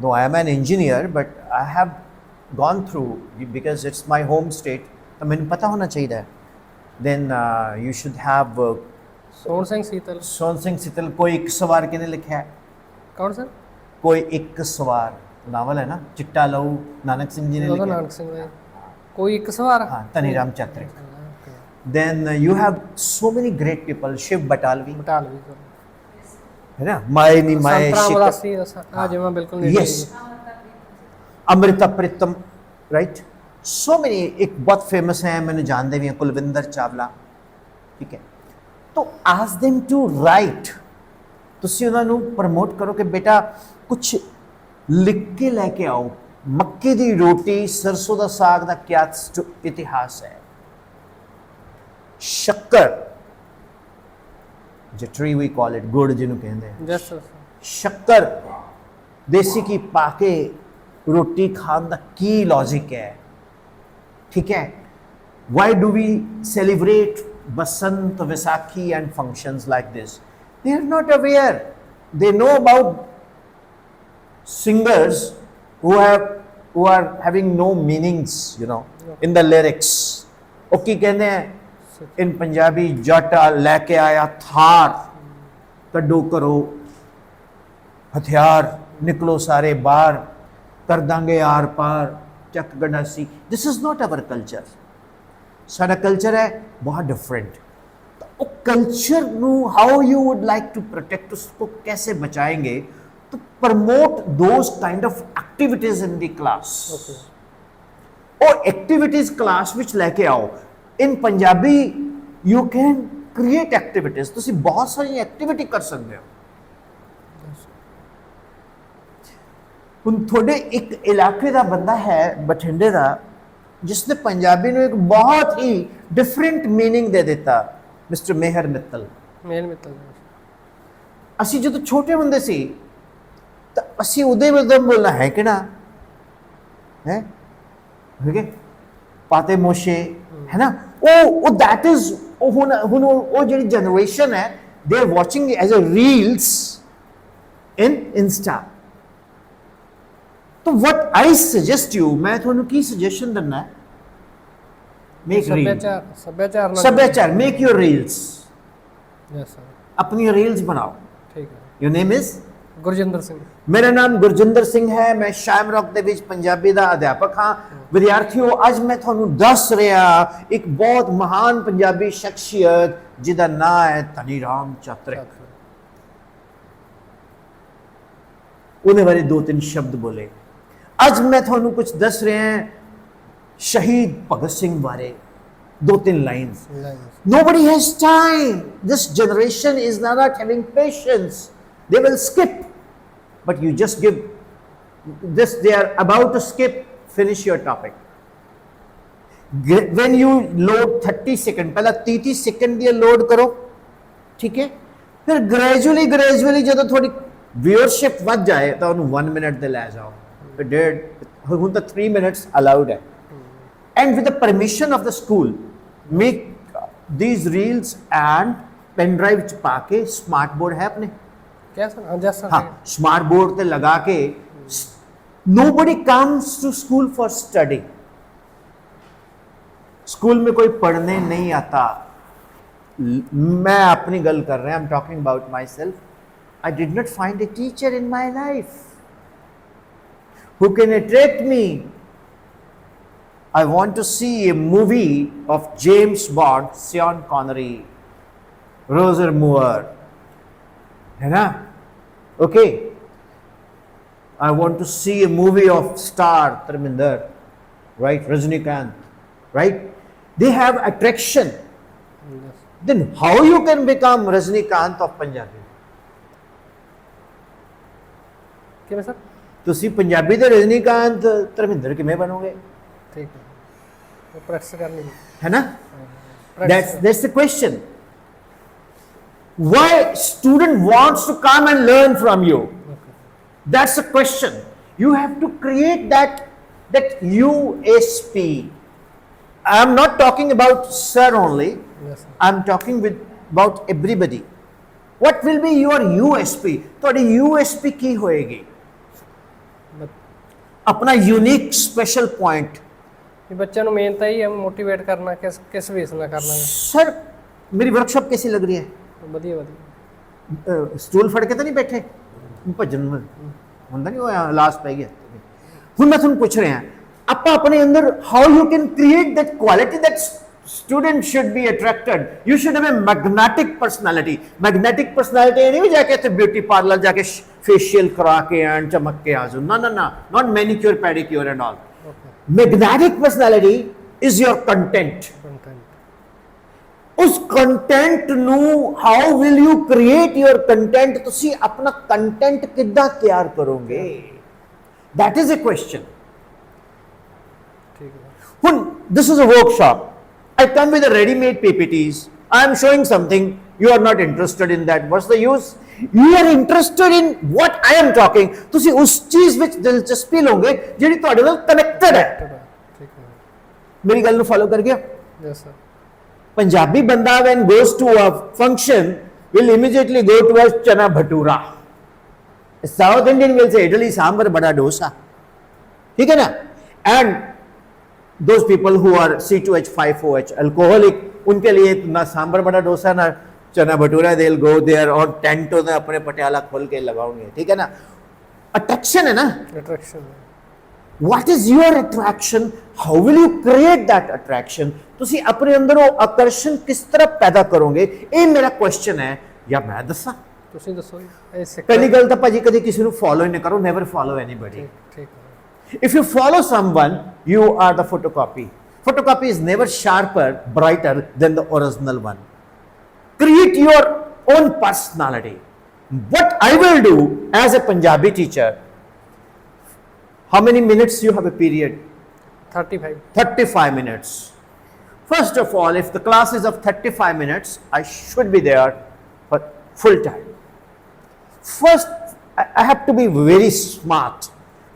Though I am an engineer, but I have gone through because it's my home state. तो मैंने पता होना चाहिए. Then you should have Sohan Singh ਸੀਤਲ सोन सिंह सितल. कोई एक सवार किने लिखा है? ਕੌਣ ਸਰ कोई एक सवार नावल है ना, चिट्टा लहू, नानक सिंह जी ने ਉਹਦਾ लिखा है. ਨਾਨਕ ਸਿੰਘ ਦਾ ਕੋਈ ਇੱਕ ਸਵਾਰ हाँ, तनीराम चात्रिक. Then you have so many great people. Shiv Batalvi, Batalvi sir है ना, मायनी माए ਸੰਤਰਾ शिखर. ਮਰਾਸੀ ਆ ਜਿਵੇਂ ਬਿਲਕੁਲ ਨਹੀਂ Yes. Amrita Pritam, right? So many. एक बहुत फेमस है, मैंने जानते भी हैं, कुलविंदर चावला. ठीक है. तो ask them to write. ਤੁਸੀਂ ਉਹਨਾਂ ਨੂੰ ਪ੍ਰਮੋਟ ਕਰੋ ਕਿ ਬੇਟਾ ਕੁਝ ਲਿਖ ਕੇ ਲੈ ਕੇ ਆਓ. ਮੱਕੀ ਦੀ ਰੋਟੀ, ਸਰਸੋਂ ਦਾ ਸਾਗ ਦਾ ਕਿਆ ਇਤਿਹਾਸ ਹੈ. ਸ਼ੱਕਰ, ਜਟਰੀ ਵੀ ਕਾਲ ਇਟ, ਗੁੜ ਜਿਹਨੂੰ ਕਹਿੰਦੇ ਆ. ਜਸ ਸਰ ਸ਼ੱਕਰ, ਦੇਸੀ ਘੀ ਪਾ ਕੇ ਰੋਟੀ ਖਾਣ ਦਾ ਕੀ ਲੌਜਿਕ ਹੈ. ਠੀਕ ਹੈ. Why do we celebrate Basant, Vaisakhi and functions like this? They are not aware. They know about singers who are having no meanings, you know, in the lyrics. ਉਹ ਕੀ ਕਹਿੰਦੇ ਆ in Punjabi, ਜੱਟ ਲੈ ਕੇ ਆਇਆ ਥਾਰ, ਕੱਢੋ ਕਰੋ ਹਥਿਆਰ, ਨਿਕਲੋ ਸਾਰੇ ਬਾਹਰ, ਕਰ ਦਾਂਗੇ ਆਰ ਪਾਰ, ਚੱਕ ਗੰਡਾਸੀ. This is not our culture. ਸਾਡਾ ਕਲਚਰ ਹੈ ਬਹੁਤ ਡਿਫਰੈਂਟ. ਉਹ ਕਲਚਰ ਨੂੰ how you would like to protect, ਉਸको कैसे बचाएंगे? तो promote those kind of activities in the class. Okay और activities class ਵਿੱਚ ਲੈ ਕੇ ਆਓ. in Punjabi you can create activities. ਤੁਸੀਂ ਬਹੁਤ ਸਾਰੀ ਐਕਟੀਵਿਟੀ ਕਰ ਸਕਦੇ ਹੋ. ਹੁਣ ਤੁਹਾਡੇ ਇੱਕ ਇਲਾਕੇ ਦਾ ਬੰਦਾ ਹੈ ਬਠਿੰਡੇ ਦਾ, ਜਿਸਨੇ ਪੰਜਾਬੀ ਨੂੰ ਇੱਕ ਬਹੁਤ ਹੀ ਡਿਫਰੈਂਟ ਮੀਨਿੰਗ ਦੇ ਦਿੱਤਾ, ਮਿਸਟਰ ਮੇਹਰ ਮਿੱਤਲ. ਮੇਲ ਮਿੱਤਲ ਅਸੀਂ ਜਦੋਂ ਛੋਟੇ ਹੁੰਦੇ ਸੀ ਤਾਂ ਅਸੀਂ ਉਹਦੇ ਵਿੱਚ ਬੋਲਣਾ ਹੈ ਕਿ ਨਾ ਹੈ ठीक है, पाते मोशे है ना, वो दैट इज ਹੁਣ ਉਹ ਜਿਹੜੀ ਜਨਰੇਸ਼ਨ ਹੈ, they are watching as a reels in Insta. तो what I suggest you, मैं ਤੁਹਾਨੂੰ ਕੀ ਸੁਜੈਸ਼ਨ ਦਿੰਦਾ ਹੈ, make reels, ਸੱਭਿਆਚਾਰ, make your reels, yes sir, ਆਪਣੀ reels ਬਣਾਓ. ਠੀਕ ਹੈ। your name is? Gurjinder Singh. ਮੇਰਾ ਨਾਮ ਗੁਰਜਿੰਦਰ ਸਿੰਘ ਹੈ, ਮੈਂ ਸ਼ਾਮ ਰੌਕ ਦੇ ਵਿੱਚ ਪੰਜਾਬੀ ਦਾ ਅਧਿਆਪਕ ਹਾਂ। ਵਿਦਿਆਰਥੀਓ, ਅੱਜ ਮੈਂ ਤੁਹਾਨੂੰ ਦੱਸ ਰਿਹਾ ਇੱਕ ਬਹੁਤ ਮਹਾਨ ਪੰਜਾਬੀ ਸ਼ਖਸੀਅਤ ਜਿਹਦਾ ਨਾਮ ਹੈ ਧਨੀ ਰਾਮ ਚਾਤਰਿਕ। ਉਹਨੇ ਬਾਰੇ 2-3 ਸ਼ਬਦ ਬੋਲੇ। ਅੱਜ ਮੈਂ ਤੁਹਾਨੂੰ ਕੁਝ ਦੱਸ ਰਿਹਾ ਸ਼ਹੀਦ ਭਗਤ ਸਿੰਘ ਬਾਰੇ, 2-3 lines. Nobody has time. This generation is not having patience. They will skip. But you just give this, they are about to skip, finish your topic. When you load 30 second, पहला 30 second दिया load करो, ठीक है, फिर gradually ਜਦੋਂ थोड़ी viewership ਵੱਧ ਜਾਏ ਤਾਂ ਉਹਨੂੰ 1 minute ਦੇ ਲੈ ਜਾਓ, ਫਿਰ 1.5, ਹੁਣ ਤਾਂ 3 minutes allowed ਹੈ। And with the permission of the school, make these reels and pen drive ਚ ਪਾ ਕੇ, smart board है अपने, क्या सर? जैस सर, हाँ, स्मार्ट बोर्ड पे लगा के, nobody comes to school for study. School में कोई पढ़ने नहीं आता। मैं अपनी गल कर रहा, I'm talking about myself. I did not find a teacher in my life who can attract me. I want to see a movie of James Bond, Sean Connery, Roger Moore, है ना, okay, I want to see a movie of star Dharmendra, right, Rajnikant, right, they have attraction. Then how you can become Rajnikant of Punjabi? ਕਿਵੇਂ sir? ਤੁਸੀਂ ਪੰਜਾਬੀ ਦੇ ਰਜਨੀਕਾਂਤ ਧਰਮਿੰਦਰ ਕਿਵੇਂ ਬਣੋਗੇ? ਠੀਕ ਹੈ, ਉਹ practice ਕਰਨੀ ਹੈ ਨਾ, that's the question. Why student wants to come and learn from you? That's the question. You have to create that USP. I am not talking about sir only. Yes, sir. I am talking about everybody. What will be your USP? ਤੁਹਾਡੀ USP ਕੀ ਹੋਏਗੀ? ਆਪਣਾ unique special point. ये बच्चों ਨੂੰ main ਤਾਂ ਹੀ ਹੈ motivate ਕਰਨਾ, ਕਿਸ ਵੇਸ ਨਾਲ ਕਰਨਾ ਹੈ। Sir, मेरी workshop कैसी लग रही है? ਵਧੀਆ ਵਧੀਆ। ਸਟੂਲ ਫੜ ਕੇ ਤਾਂ ਨਹੀਂ ਬੈਠੇ, ਭੱਜਣ ਹੁੰਦਾ ਨਹੀਂ, ਉਹ ਲਾਸਟ ਪੈ ਗਿਆ। ਹੁਣ ਮੈਂ ਤੁਹਾਨੂੰ ਪੁੱਛ ਰਿਹਾ, ਆਪਾਂ ਆਪਣੇ ਅੰਦਰ how you can create that quality that student should be attracted. You should have a magnetic personality. Magnetic personality ਨਹੀਂ ਵੀ ਜਾ ਕੇ ਇੱਥੇ ਬਿਊਟੀ ਪਾਰਲਰ ਜਾ ਕੇ ਫੇਸ਼ੀਅਲ ਕਰਾ ਕੇ ਐਂਡ ਚਮਕ ਕੇ ਆ ਜਾਓ, ਨਾ ਨਾ ਨਾ, not manicure pedicure and all. Magnetic personality is your content. ਉਸ ਕੰਟੈਂਟ ਨੂੰ how will you create your content, ਤੁਸੀਂ ਆਪਣਾ ਕੰਟੈਂਟ ਕਿੱਦਾਂ ਤਿਆਰ ਕਰੋਗੇ, that is a question. Hun, this is a workshop. I come with a ready-made PPTs. I am showing something. You are not interested in that. What's the use? You are interested in what I am talking. ਤੁਸੀਂ ਉਸ ਚੀਜ਼ ਵਿੱਚ ਦਿਲਚਸਪੀ ਲਓਗੇ ਜਿਹੜੀ ਤੁਹਾਡੇ ਨਾਲ connected ਹੈ। ਮੇਰੀ ਗੱਲ ਨੂੰ ਫੋਲੋ ਕਰ ਗਿਆ? Yes sir. Punjabi banda when goes to a function will immediately go to a chana bhatura. South Indian will say idli sambar bada dosa. ठीक है ना? And those people who are C2H 5OH alcoholic, उनके लिए ना सांबर बड़ा डोसा ना चना bhatura, they'll go there और टेंट उन्हें अपने पटियाला खोल के लगाओगे, ठीक है ना? अट्रैक्शन है ना? Attraction. What is your attraction? How will you create that attraction? ਤੁਸੀਂ ਆਪਣੇ ਅੰਦਰ ਉਹ ਆਕਰਸ਼ਣ ਕਿਸ ਤਰ੍ਹਾਂ ਪੈਦਾ ਕਰੋਗੇ? ਇਹ ਮੇਰਾ ਕੁਐਸਚਨ ਹੈ, ਜਾਂ ਮੈਂ ਦੱਸਾਂ? ਤੁਸੀਂ ਦੱਸੋ। ਪਹਿਲੀ ਗੱਲ ਤਾਂ ਭਾਜੀ ਕਦੇ ਕਿਸੇ ਨੂੰ ਫੋਲੋ ਹੀ ਨਾ ਕਰੋ, never follow anybody. ਠੀਕ। If you follow someone, you are the photocopy. Photocopy is never sharper, brighter than the original one. Create your own personality. What I will do as a Punjabi teacher, how many minutes you have a period? 35. 35 minutes. First of all, if the class is of 35 minutes, I should be there for full time. First, I have to be very smart.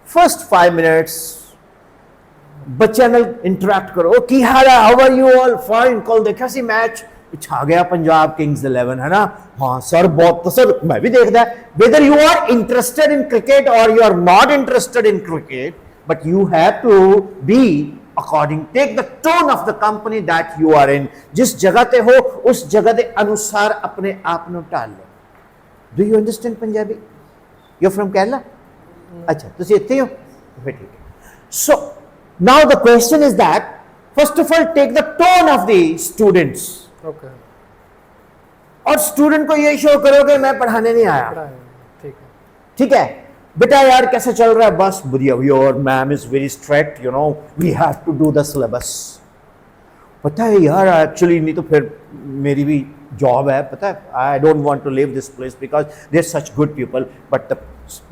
First 5 minutes, ਬੱਚਿਆਂ ਨਾਲ interact ਕਰੋ, ਉਹ ਕੀ ਹਾਲ ਹੈ, how are you all, fine. ਕੱਲ ਦੇਖਿਆ ਸੀ match, ਛਾ ਗਿਆ Punjab Kings 11 ਹੈ ਨਾ, ਹਾਂ ਸਰ ਬਹੁਤ, ਸਰ ਮੈਂ ਵੀ ਦੇਖਦਾ। whether you are interested in cricket or you are not interested in cricket, but you have to be according, take the tone of the company that you are in, जिस जगह ते हो उस जगह के अनुसार अपने आप ਨੂੰ ਢਾਲ ਲਓ। Do you understand Punjabi? You're from Kerala? अच्छा, ਤੁਸੀਂ ਇੱਥੇ ਹੋ, ਫਿਰ ਠੀਕ ਹੈ। So now the question is that first of all take the tone of the students, okay और स्टूडेंट को ये शो करो कि मैं पढ़ाने नहीं आया, पढ़ाए, ठीक है। ठीक है बेटा यार कैसे चल रहा है, बस बढ़िया, your ma'am is very strict, you know we have to do the syllabus. पता है यार एक्चुअली नहीं तो फिर मेरी भी जॉब है, पता है, I don't want to live this place because they are such good people, but the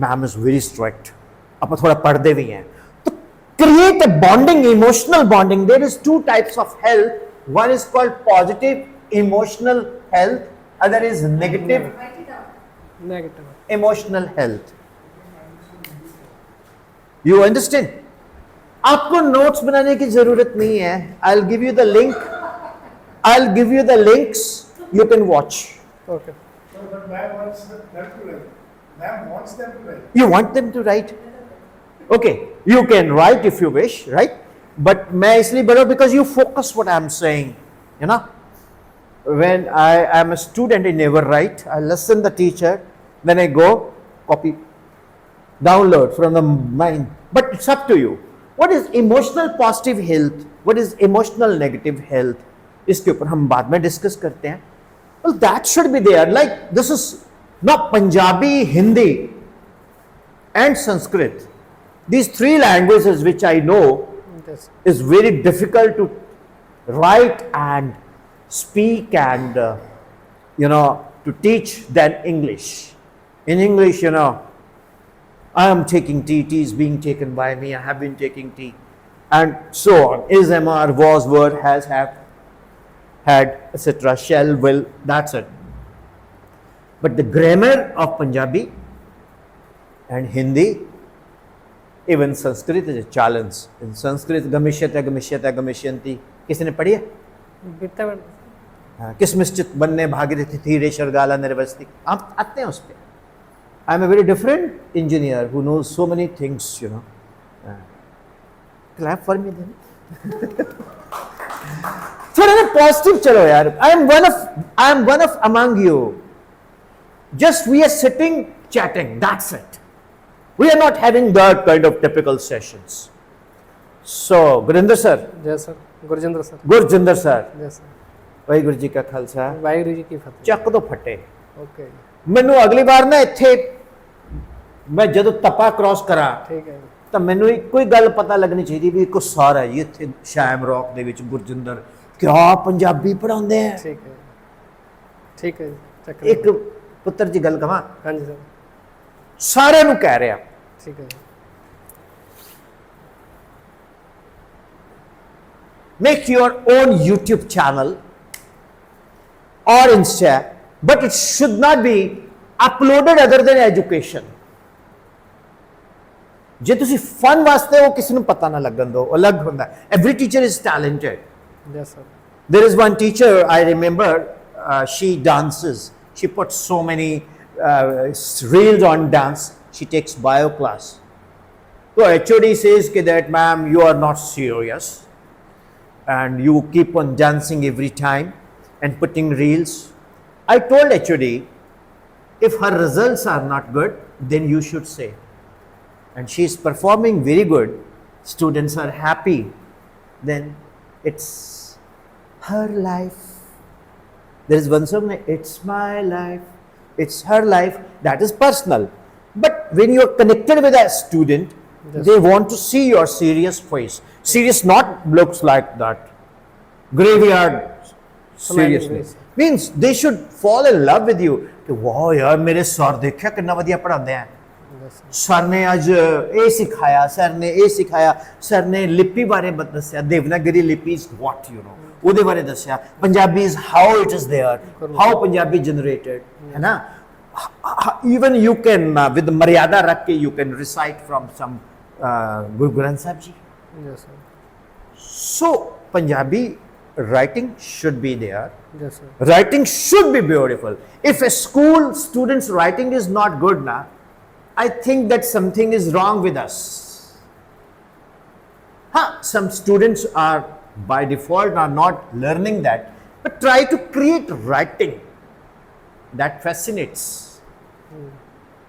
ma'am is very strict. आप थोड़ा पढ़ते भी हैं तो create a bonding, emotional bonding. There is two types of health, one is called positive emotional health, other is negative negative emotional health. You understand? आपको notes बनाने की जरूरत नहीं है, I will give you the link, I will give you the links, you can watch. Okay But ma'am wants them to write. Ma'am wants them to write. You want them to write? Okay, you can write if you wish, right? But मैं इसलिए बोल रहा हूँ because you focus what I'm saying, you know. When I am a student, I never write. I listen the teacher. Then I go copy, download from the mind. But it's up to you. What is emotional positive health? What is emotional negative health? इसके ऊपर हम बाद में discuss करते हैं। Well, that should be there. Like this is not Punjabi, Hindi, and Sanskrit. These three languages which I know yes is very difficult to write and speak and to teach than English. In English, I am taking tea, tea is being taken by me, I have been taking tea, and so on. Is, MR, was, were, has, have, had, etc. Shall, will, that's it. But the grammar of Punjabi and Hindi, even Sanskrit is a challenge. In Sanskrit, Gamishyata, Gamishyata, Gamisyanti. किसने पढ़ी है? बिता हाँ, किस निश्चित बनने भागीरथी थी रे शर्गाला निर्वस्ती, आप आते हैं उस पर। I am a very different engineer who knows so many things, clap for me then. थोड़ा ना पॉजिटिव चलो यार। I am one of among you, just we are sitting chatting, that's it. We are not having that kind of typical sessions. So Gurinder sir, जय sir, Gurjinder sir, Gurjinder sir, जय sir, Waheguru ji ਕਾ ਖਾਲਸਾ, वाहिगुरु जी की फतेह। ਚੱਕ ਦੋ ਫੱਟੇ। Okay ਮੈਨੂੰ ਅਗਲੀ ਵਾਰ ਨਾ ਇੱਥੇ ਮੈਂ ਜਦੋਂ ਤਪਾ ਕ੍ਰਾਸ ਕਰਾਂ ठीक है ਤਾਂ ਮੈਨੂੰ ਇੱਕੋ ਹੀ ਗੱਲ ਪਤਾ ਲੱਗਣੀ ਚਾਹੀਦੀ ਵੀ ਇੱਕੋ ਸਾਰ ਹੈ ਜੀ ਇੱਥੇ ਸ਼ੈਮ ਰੌਕ ਦੇ ਵਿੱਚ ਗੁਰਜਿੰਦਰ ਕਿਆ ਪੰਜਾਬੀ ਪੜਾਉਂਦੇ ਆ। ठीक है चक्कर ਇੱਕ ਪੁੱਤਰ ਜੀ ਗੱਲ ਕਹਾਂ, हाँ जी सर, ਸਾਰਿਆਂ ਨੂੰ ਕਹਿ ਰਿਹਾ, ठीक है make your own YouTube channel or Insta, but it should not be uploaded other than education. ਜੇ ਤੁਸੀਂ ਫਨ ਵਾਸਤੇ ਉਹ ਕਿਸੇ ਨੂੰ ਪਤਾ ਨਾ ਲੱਗਣ ਦਿਓ, ਉਹ ਅਲੱਗ ਹੁੰਦਾ। Every teacher is talented. Yes sir, There is one teacher I remember, she dances. She puts so many reels on dance. She takes bio class. So HOD says that ma'am, you are not serious and you keep on dancing every time and putting reels. I told HOD, if her results are not good, then you should say. And she is performing very good, students are happy, then it's her life. There is one song, it's my life, it's her life, that is personal. But when you are connected with a student, Yes. they want to see your serious face. Serious not looks like that. Graveyard seriousness. face. Means they should fall in love with you. कि वाह यार मेरे sir देखिया कितना वधिया पढ़ाते हैं। Yes sir, sir ने अज ये सिखाया, सर ने ये सिखाया, सर ने लिपि बारे दसिया, देवनागरी लिपि इज व्हाट यू नो, ਉਹਦੇ ਬਾਰੇ ਦੱਸਿਆ। Punjabi is how it is there, how Punjabi generated ਹੈ ਨਾ। even you can with मर्यादा रख के you can recite from some Guru Granth Sahib ji, yes sir, So Punjabi writing should be there. Yes sir. Writing should be beautiful. If a school student's writing is not good, na, I think that something is wrong with us. Some students are by default are not learning that, but try to create writing that fascinates.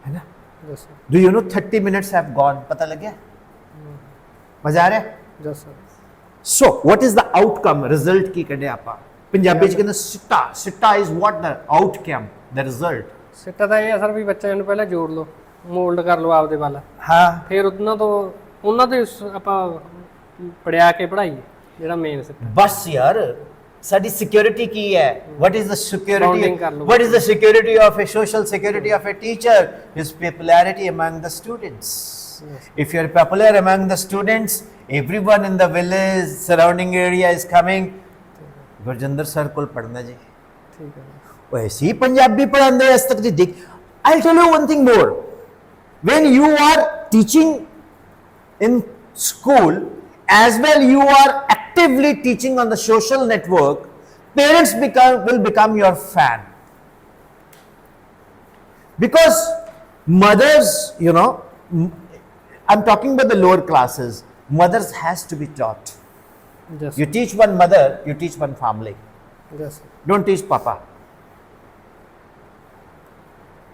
है ना? Yes sir. Do you know 30 minutes have gone? पता लग गया? मजा आ रहा है? Yes sir. So, what is the outcome? Result की कड़े आपा. पंजाबी च कहते सिट्टा. Sitta is what the outcome, the result. ਸਿੱਟਾ ਤਾਂ ਇਹ ਆ ਸਰ ਵੀ ਬੱਚਿਆਂ ਨੂੰ ਪਹਿਲਾਂ ਜੋੜ ਲਓ, ਮੋਲਡ ਕਰ ਲਓ ਆਪਦੇ ਵੱਲ, हाँ. ਫਿਰ ਉਹਨਾਂ ਤੋਂ ਆਪਾਂ ਪੜਿਆ ਕੇ ਪੜ੍ਹਾਈ ਜਿਹੜਾ ਮੇਨ ਸਿੱਟਾ. बस यार साडी सिक्योरिटी की है. What is the security? Bounding कर लो. What is the security of a social security of a teacher? His popularity among the students. Yes. If you are popular among the students, everyone in the village surrounding area is coming. Gurjinder sir को पढ़ना जी. ਠੀਕ ਹੈ. वैसे ही पंजाबी पढ़ाते आज तक जी. I'll tell you one thing more. When you are teaching in school, as well you are actively teaching on the social network, parents will become your fan. Because mothers, you know, I'm talking about the lower classes, mothers has to be taught. Yes. You teach one mother, you teach one family. Yes. Don't teach Papa.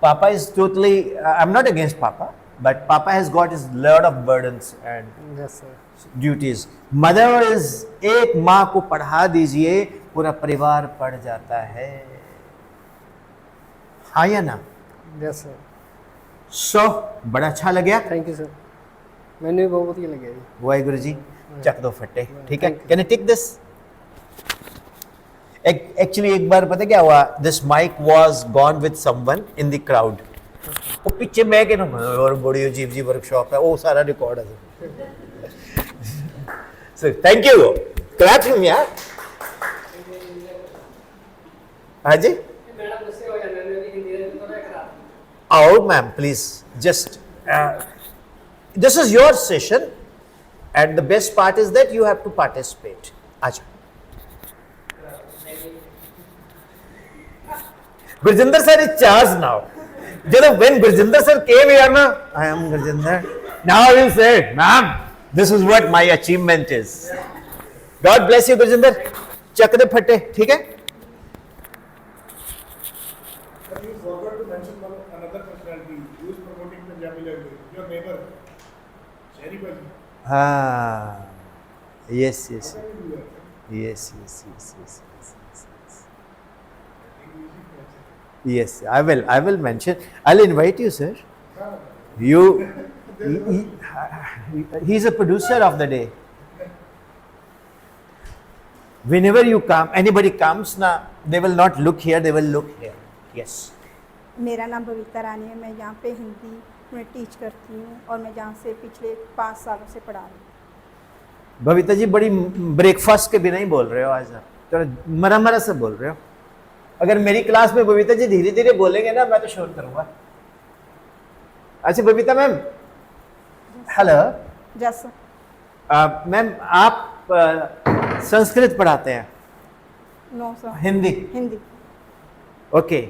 Papa is totally, I'm not against Papa, but Papa has got his lot of burdens and yes sir. Duties. Mother is एक माँ को पढ़ा दीजिए, पूरा परिवार पढ़ जाता है. हाँ या ना? Yes sir. सो बड़ा अच्छा लगा. Thank you sir. ਮੈਨੂੰ ਵੀ ਬਹੁਤ ਵਧੀਆ ਲੱਗਿਆ ਜੀ. वाहिगुरु जी चक दो फट्टे. ठीक है, Thank you. Can you take this? Actually एक बार पता क्या हुआ, this mic was gone with someone in the crowd. वो पीछे मैं के ना और बड़ी अजीब जी वर्कशॉप है, वो सारा रिकॉर्ड है. So thank you. Clap him, yeah. हाँ जी. ਮੈਡਮ ਗੁੱਸੇ ਹੋ ਜਾਂਦੇ ਨੇ ਵੀ ਹਿੰਦੀ ਦੇ ਥੋੜਾ ਕਰਾ. Oh, ma'am, please. Just this is your session, and the best part is that you have to participate. Acha. Gurjinder sir is charged now. When Gurjinder sir came here, na, I am Gurjinder. Now he will say, ma'am, this is what my achievement is. God bless you, Gurjinder. Chak de phatte, theek hai? But you forgot to mention another personality who is promoting Punjabi language. Your neighbor, Sherry Baji. Ah, yes, yes. How can you do that? Yes. Yes, I will mention. I'll invite you, sir. He's a producer of the day. Whenever you come, anybody comes, na, they will not look here, they will look here. Yes. मेरा नाम बबीता रानी है. मैं यहाँ पे हिंदी में teach करती हूँ और मैं जहाँ से पिछले 5 सालों से पढ़ा रही हूँ. बबीता जी बड़ी ब्रेकफास्ट के बिना ही बोल रहे हो आज आप. थोड़ा मरा से बोल रहे हो. अगर मेरी क्लास में बबीता जी धीरे धीरे बोलेंगे ना, मैं तो शोर करूंगा. अच्छा बबीता मैम, हेलो. जैसा मैम आप संस्कृत पढ़ाते हैं? 9 साल हिंदी? हिंदी. ओके.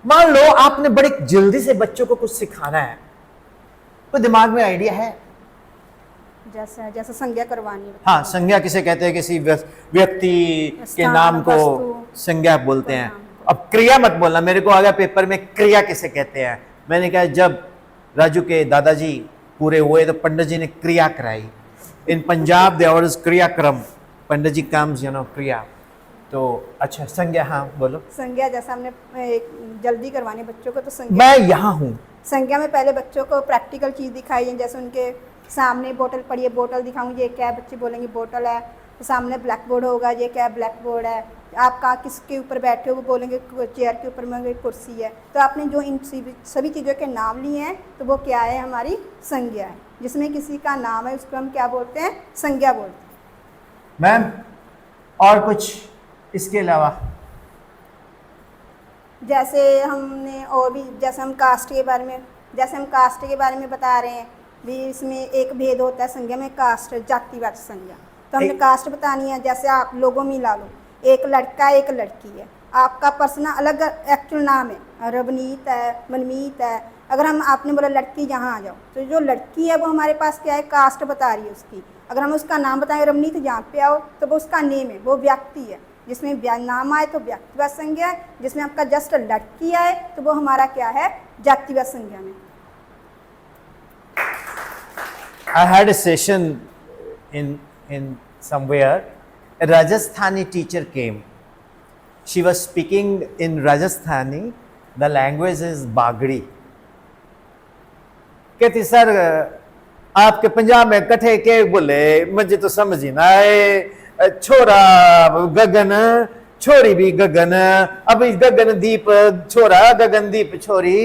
मान लो आपने बड़े जल्दी से बच्चों को कुछ सिखाना है, तो दिमाग में आइडिया है. जैसा संज्ञा करवानी है. हाँ, संज्ञा किसे कहते हैं? किसी व्यक्ति के स्थान, नाम को वस्तु, संज्ञा बोलते हैं. नाम। अब क्रिया मत बोलना. मेरे को आ गया पेपर में क्रिया किसे कहते हैं. मैंने कहा जब राजू के दादाजी पूरे हुए तो पंडित जी ने क्रिया कराई. इन पंजाब देयर इज क्रियाक्रम. पंडित जी कम्स, क्रिया. तो अच्छा संज्ञा, हाँ बोलो. संज्ञा जैसा हमने एक जल्दी करवानी है बच्चों को, तो संज्ञा मैं यहाँ हूँ. संज्ञा में पहले बच्चों को प्रैक्टिकल चीज़ दिखाई है. जैसे उनके सामने बोतल पड़ी है, बोतल दिखाऊंगी ये क्या है, बच्चे बोलेंगे बोतल है. तो सामने ब्लैक बोर्ड होगा, ये क्या है, ब्लैक बोर्ड है. आप कहाँ किसके ऊपर बैठे हो, वो बोलेंगे चेयर के ऊपर में कुर्सी है. तो आपने जो इन सभी चीज़ों के नाम लिए हैं, तो वो क्या है, हमारी संज्ञा है. जिसमें किसी का नाम है उसको हम क्या बोलते हैं, संज्ञा बोलते हैं. मैम और कुछ इसके अलावा? जैसे हमने और भी, जैसे हम कास्ट के बारे में बता रहे हैं भी, इसमें एक भेद होता है संज्ञा में, कास्ट जातिवाचक संज्ञा. तो हमने एक- कास्ट बतानी है। जैसे आप लोगों में ला लो, एक लड़का है एक लड़की है, आपका पर्सनल अलग एक्चुअल नाम है, रवनीत है, मनमीत है। अगर हम आपने बोला लड़की जहाँ आ जाओ, तो जो लड़की है वो हमारे पास क्या है, कास्ट बता रही है उसकी। अगर हम उसका नाम बताएं रवनीत जहाँ पे आओ, तो वो उसका नेम है, वो व्यक्ति है। जिसमें नाम आए तो व्यक्तिगत संज्ञा है, जिसमें आपका जस्ट लड़की आए तो वो हमारा क्या है, जातिगत संज्ञा में। I had a session in somewhere. A Rajasthani teacher came. She was speaking in Rajasthani. The language is Bagri. कहती सर आपके पंजाब में कठे के बोले, मुझे तो समझ ही ना आए। छोरा गगन, छोरी भी गगन, अभी गगनदीप छोरा गगनदीप छोरी,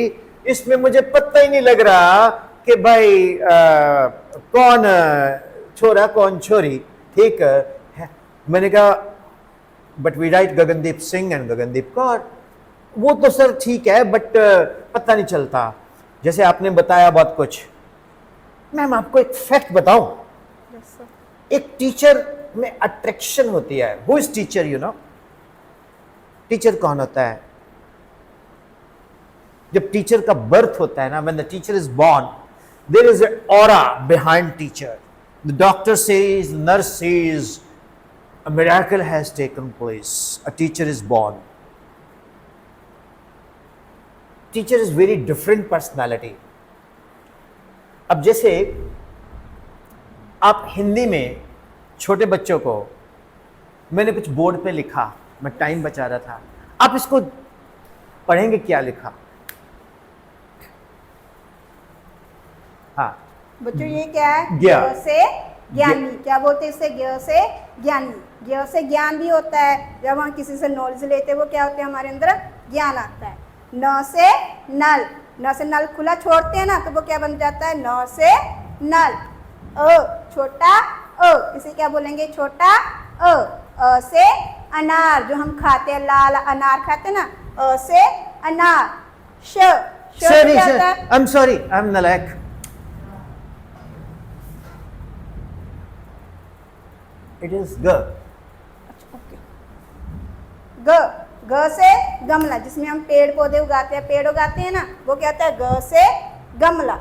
इसमें मुझे पता ही नहीं लग रहा कि भाई कौन छोरा कौन छोरी। ठीक है, मैंने कहा but we write Gagandeep Singh and Gagandeep Kaur. वो तो सर ठीक है बट पता नहीं चलता। जैसे आपने बताया बहुत कुछ, मैम आपको एक फैक्ट बताऊं, एक टीचर में अट्रैक्शन होती है। Who is teacher, you know? Teacher कौन होता है? जब टीचर का बर्थ होता है ना, when the teacher is born, there is an aura behind teacher. The doctor says, nurse says, a miracle has taken place, a teacher is born. Teacher is very different personality. अब जैसे आप हिंदी में छोटे बच्चों को, मैंने कुछ बोर्ड पे लिखा, मैं टाइम बचा रहा था, आप इसको पढ़ेंगे क्या लिखा? हाँ, बच्चों ये क्या है, ज्ञा। ज्ञ से ज्ञानी। क्या बोलते हैं इससे, ज्ञ से ज्ञानी। ज्ञ से ज्ञान भी होता है, जब हम किसी से नॉलेज लेते हैं वो क्या होते हैं, हमारे अंदर ज्ञान आता है। न से नल, न से नल खुला छोड़ते हैं ना, तो वो क्या बन जाता है, न से नल। छोटा इसे क्या बोलेंगे, छोटा अ से अनार, जो हम खाते हैं, लाल अनार खाते हैं ना, अ से अनार। sorry sir, I'm sorry, I'm nalayak. It is g. ग से गमला, जिसमें हम पेड़ पौधे उगाते हैं, पेड़ उगाते हैं ना, वो क्या होता है, ग से गमला।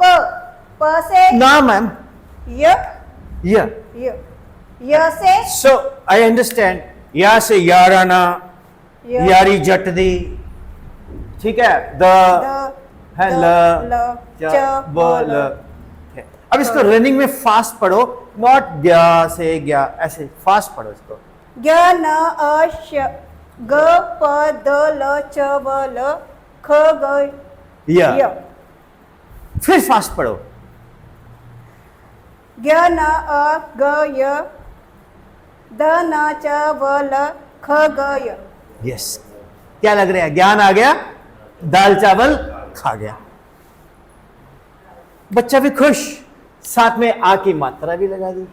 प से No ma'am, य yeah. य से So I understand. या से याराना, य, यारी जट दी, ठीक है, द है ल च ब ल। अब इसको रनिंग में फास्ट पढ़ो, नॉट ग्या से ग्या, ऐसे फास्ट पढ़ो इसको। ग न अ श, ग प द ल च ब ल, ख ग या य। फिर फास्ट पढ़ो। ग न अ ग य, द न च व ल, ख ग य। यस, क्या लग रहा है, ज्ञान आ गया, दाल चावल खा गया, बच्चा भी खुश, साथ में आ की मात्रा भी लगा दी।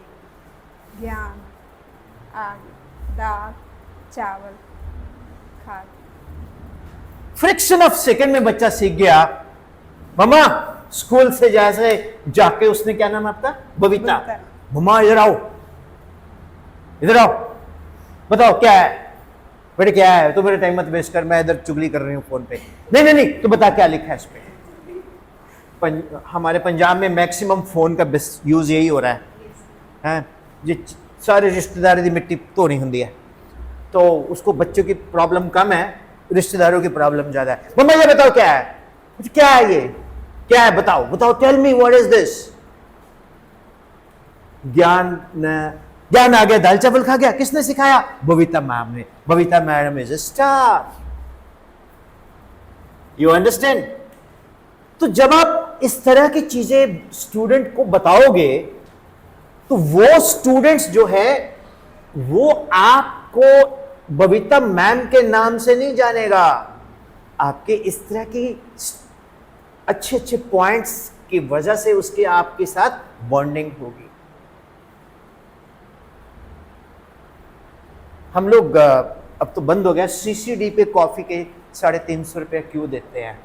ज्ञान आ, दाल चावल खाद। फ्रिक्शन ऑफ सेकंड में बच्चा सीख गया। मम्मा स्कूल से जैसे जाके उसने, क्या नाम है आपका, बबीता, बबीता। मम्मा इधर आओ, इधर आओ, बताओ क्या है बेटे, क्या है, तो मेरा टाइम मत वेस्ट कर, मैं इधर चुगली कर रही हूँ फोन पे। नहीं नहीं नहीं, तो बता क्या लिखा है इस पे। हमारे पंजाब में मैक्सिमम फोन का यूज यही हो रहा है, जी सारे रिश्तेदारी की मिट्टी धोनी होंगी है, तो उसको बच्चों की प्रॉब्लम कम है, रिश्तेदारों की प्रॉब्लम ज्यादा है। मम्मा ये बताओ क्या है, क्या है ये, क्या है, बताओ बताओ, tell me what is this. ज्ञान ज्ञान आ गया, दाल चावल खा गया, किसने सिखाया, बबीता मैम ने। Babita madam is a star, you understand. तो जब आप इस तरह की चीजें स्टूडेंट को बताओगे, तो वो स्टूडेंट्स जो है वो आपको बबीता मैम के नाम से नहीं जानेगा, आपके इस तरह की अच्छे अच्छे पॉइंट्स की वजह से उसके आपके साथ बॉन्डिंग होगी। हम लोग अब तो बंद हो गया, सीसीडी पे कॉफी के 350 रुपये क्यों देते हैं।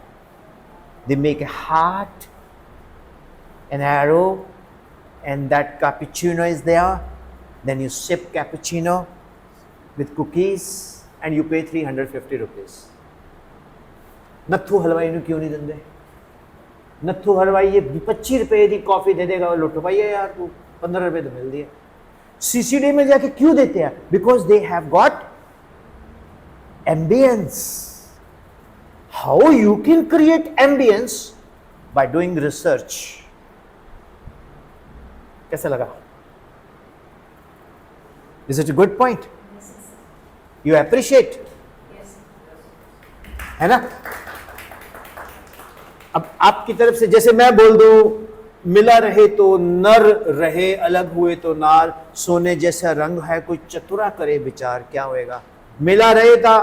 They make a heart, an arrow, and that cappuccino is there, then you sip cappuccino with cookies and you pay 350 rupees. Nathu हलवाई ਨੂੰ ਕਿਉਂ ਨਹੀਂ ਦਿੰਦੇ? ਨੱਥੂ ਹਲਵਾਈ ਇਹ 25 रुपए ਦੀ कॉफी दे देगा, लुट पाइए यार, तू 15 रुपए तो मिलती है। CCD में जाके क्यों देते हैं? Because they have got ambience. How you can create ambience by doing research. कैसा लगा? Is it a good point? You appreciate? है ना? अब आपकी तरफ से जैसे मैं बोल दूं, मिला रहे तो नर रहे, अलग हुए तो नार, सोने जैसा रंग है, कोई चतुरा करे विचार, क्या होएगा? मिला रहे था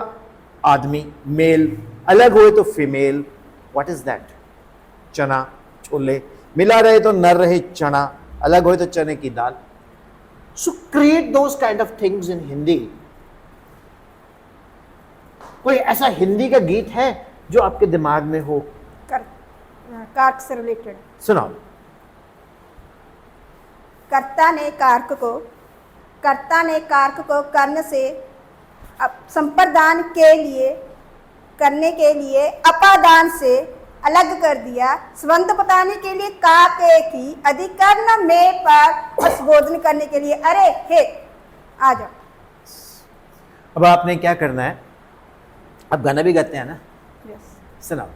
आदमी, मेल, अलग हुए तो फीमेल, व्हाट इज दैट? चना, छोले, मिला रहे तो नर रहे चना, अलग हुए तो चने की दाल। So create those kind of things in Hindi. कोई ऐसा हिंदी का गीत है जो आपके दिमाग में हो? कारक से रिलेटेड सुनाओ। कर्ता ने कारक को कर्ण से संप्रदान के लिए करने के लिए अपादान से अलग कर दिया, संबंध बताने के लिए का के की अधिकरण में पर संबोधन करने के लिए अरे हे आ जाओ। अब आपने क्या करना है? आप गाना भी गाते हैं ना? यस। सुनाओ।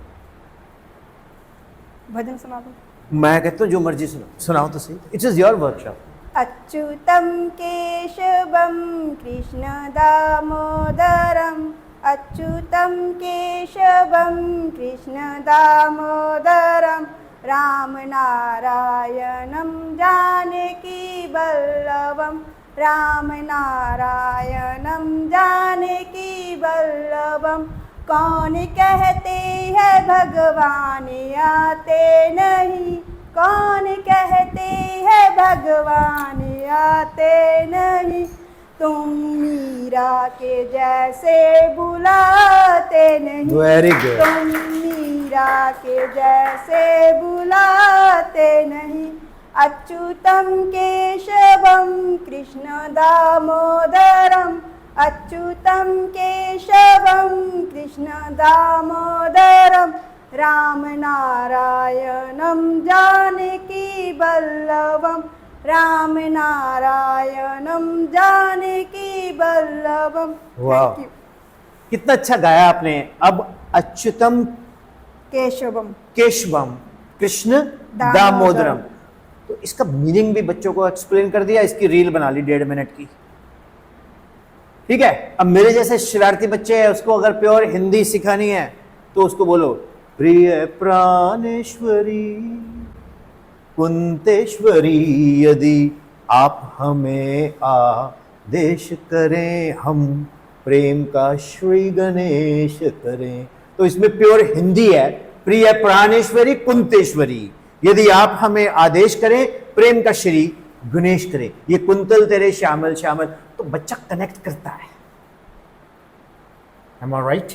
भजन सुना दो। मैं कहता हूँ जो मर्जी सुनाओ, सुनाओ तो सही। It is your workshop. Achyutam Keshavam Krishna Damodaram, Achyutam Keshavam Krishna Damodaram, Ram Narayanam Janaki Vallabham, Ram Narayanam Janaki Vallabham. कौन कहते हैं भगवान आते नहीं, कौन कहते हैं भगवान आते नहीं, तुम मीरा के जैसे बुलाते नहीं, वेरी गुड। तुम मीरा के जैसे बुलाते नहीं, अच्युतम केशवम कृष्ण दामोदरम, अच्युतम केशवम कृष्ण दामोदरम, राम नारायणम जानकी वल्लभम, राम नारायणम जानकी वल्लभम। वाह, थैंक यू। कितना अच्छा गाया आपने। अब अच्युतम केशवम केशवम कृष्ण दामोदरम, तो इसका मीनिंग भी बच्चों को एक्सप्लेन कर दिया, इसकी रील बना ली 1.5 मिनट की। ठीक है। अब मेरे जैसे शरारती बच्चे हैं, उसको अगर प्योर हिंदी सिखानी है तो उसको बोलो, प्रिय प्राणेश्वरी कुंतेश्वरी, यदि आप हमें आदेश करें, हम प्रेम का श्री गणेश करें। तो इसमें प्योर हिंदी है, प्रिय प्राणेश्वरी कुंतेश्वरी, यदि आप हमें आदेश करें, प्रेम का श्री गणेश करें। ये कुंतल तेरे श्यामल श्यामल, तो बच्चा कनेक्ट करता है। Am I right?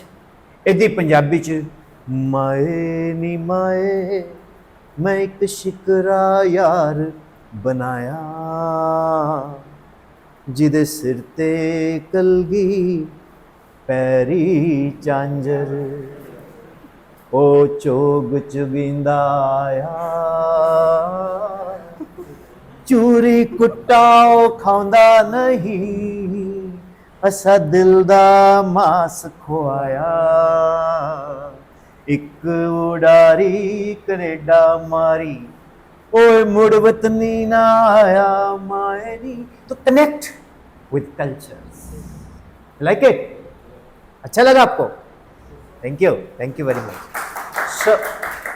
यदि पंजाबी च माए नी माए मैं एक शिकरा यार बनाया, जिदे सिर ते कलगी पैरी चांजर, ओ चोग चुगिंदा आया, चूरी कुट्टाओ खांदा नहीं, असा दिल दा मास खुआया, एक उडारी कनेडा मारी, ओए मुड़ वतनी ना आया मायनी। तो connect with cultures. Like it? अच्छा लगा आपको? Thank you very much. So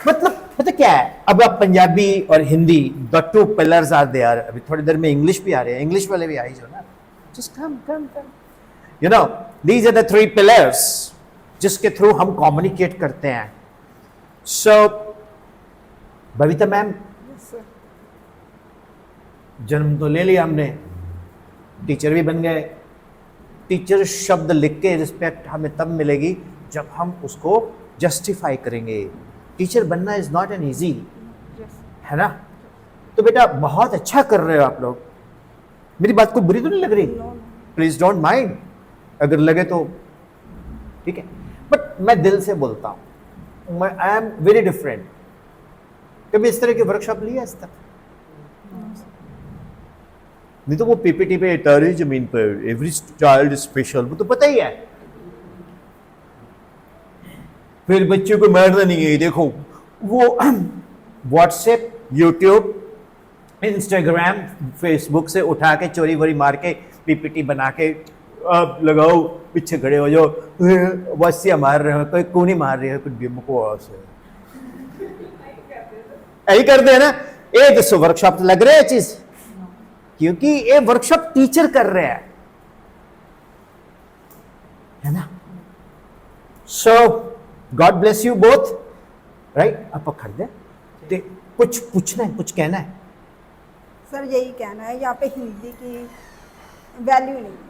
मतलब पता क्या है, अब आप पंजाबी और Hindi, the two pillars are there. अभी थोड़ी देर में इंग्लिश भी आ रहे हैं, इंग्लिश वाले भी आ ही जो ना, just come you know, these are the 3 pillars जिसके थ्रू हम कम्युनिकेट करते हैं। सो बबीता मैम, जन्म तो ले लिया हमने, टीचर भी बन गए। टीचर शब्द लिख के रिस्पेक्ट हमें तब मिलेगी जब हम उसको जस्टिफाई करेंगे। टीचर बनना इज नॉट एन ईजी, है ना? तो बेटा बहुत अच्छा कर रहे हो आप लोग, मेरी बात को बुरी तो नहीं लग रही? प्लीज डोंट माइंड, अगर लगे तो ठीक है, बट मैं दिल से बोलता हूं, मैं आई एम वेरी डिफरेंट। कभी इस तरह की वर्कशॉप लिया इस तक? नहीं तो वो पीपीटी पे तारे जमीन पर एवरी चाइल्ड स्पेशल, वो तो पता ही है। फिर बच्चों को मारना नहीं है, देखो वो व्हाट्सएप, यूट्यूब, इंस्टाग्राम, फेसबुक से उठा के चोरी वोरी मार के पीपीटी बना के आप लगाओ, पीछे खड़े हो जाओ, वस्या मार रहे हो, कोई कूनी मार रही है, कुछ बकवास है, यही करते हैं ना। ये दसो वर्कशॉप लग रहा है चीज, क्योंकि ये वर्कशॉप टीचर कर रहे हैं, है ना। So God bless you both, right. आप खड़ दे, कुछ पूछना है, कुछ कहना है? सर यही कहना है, यहाँ पे हिंदी की वैल्यू नहीं है।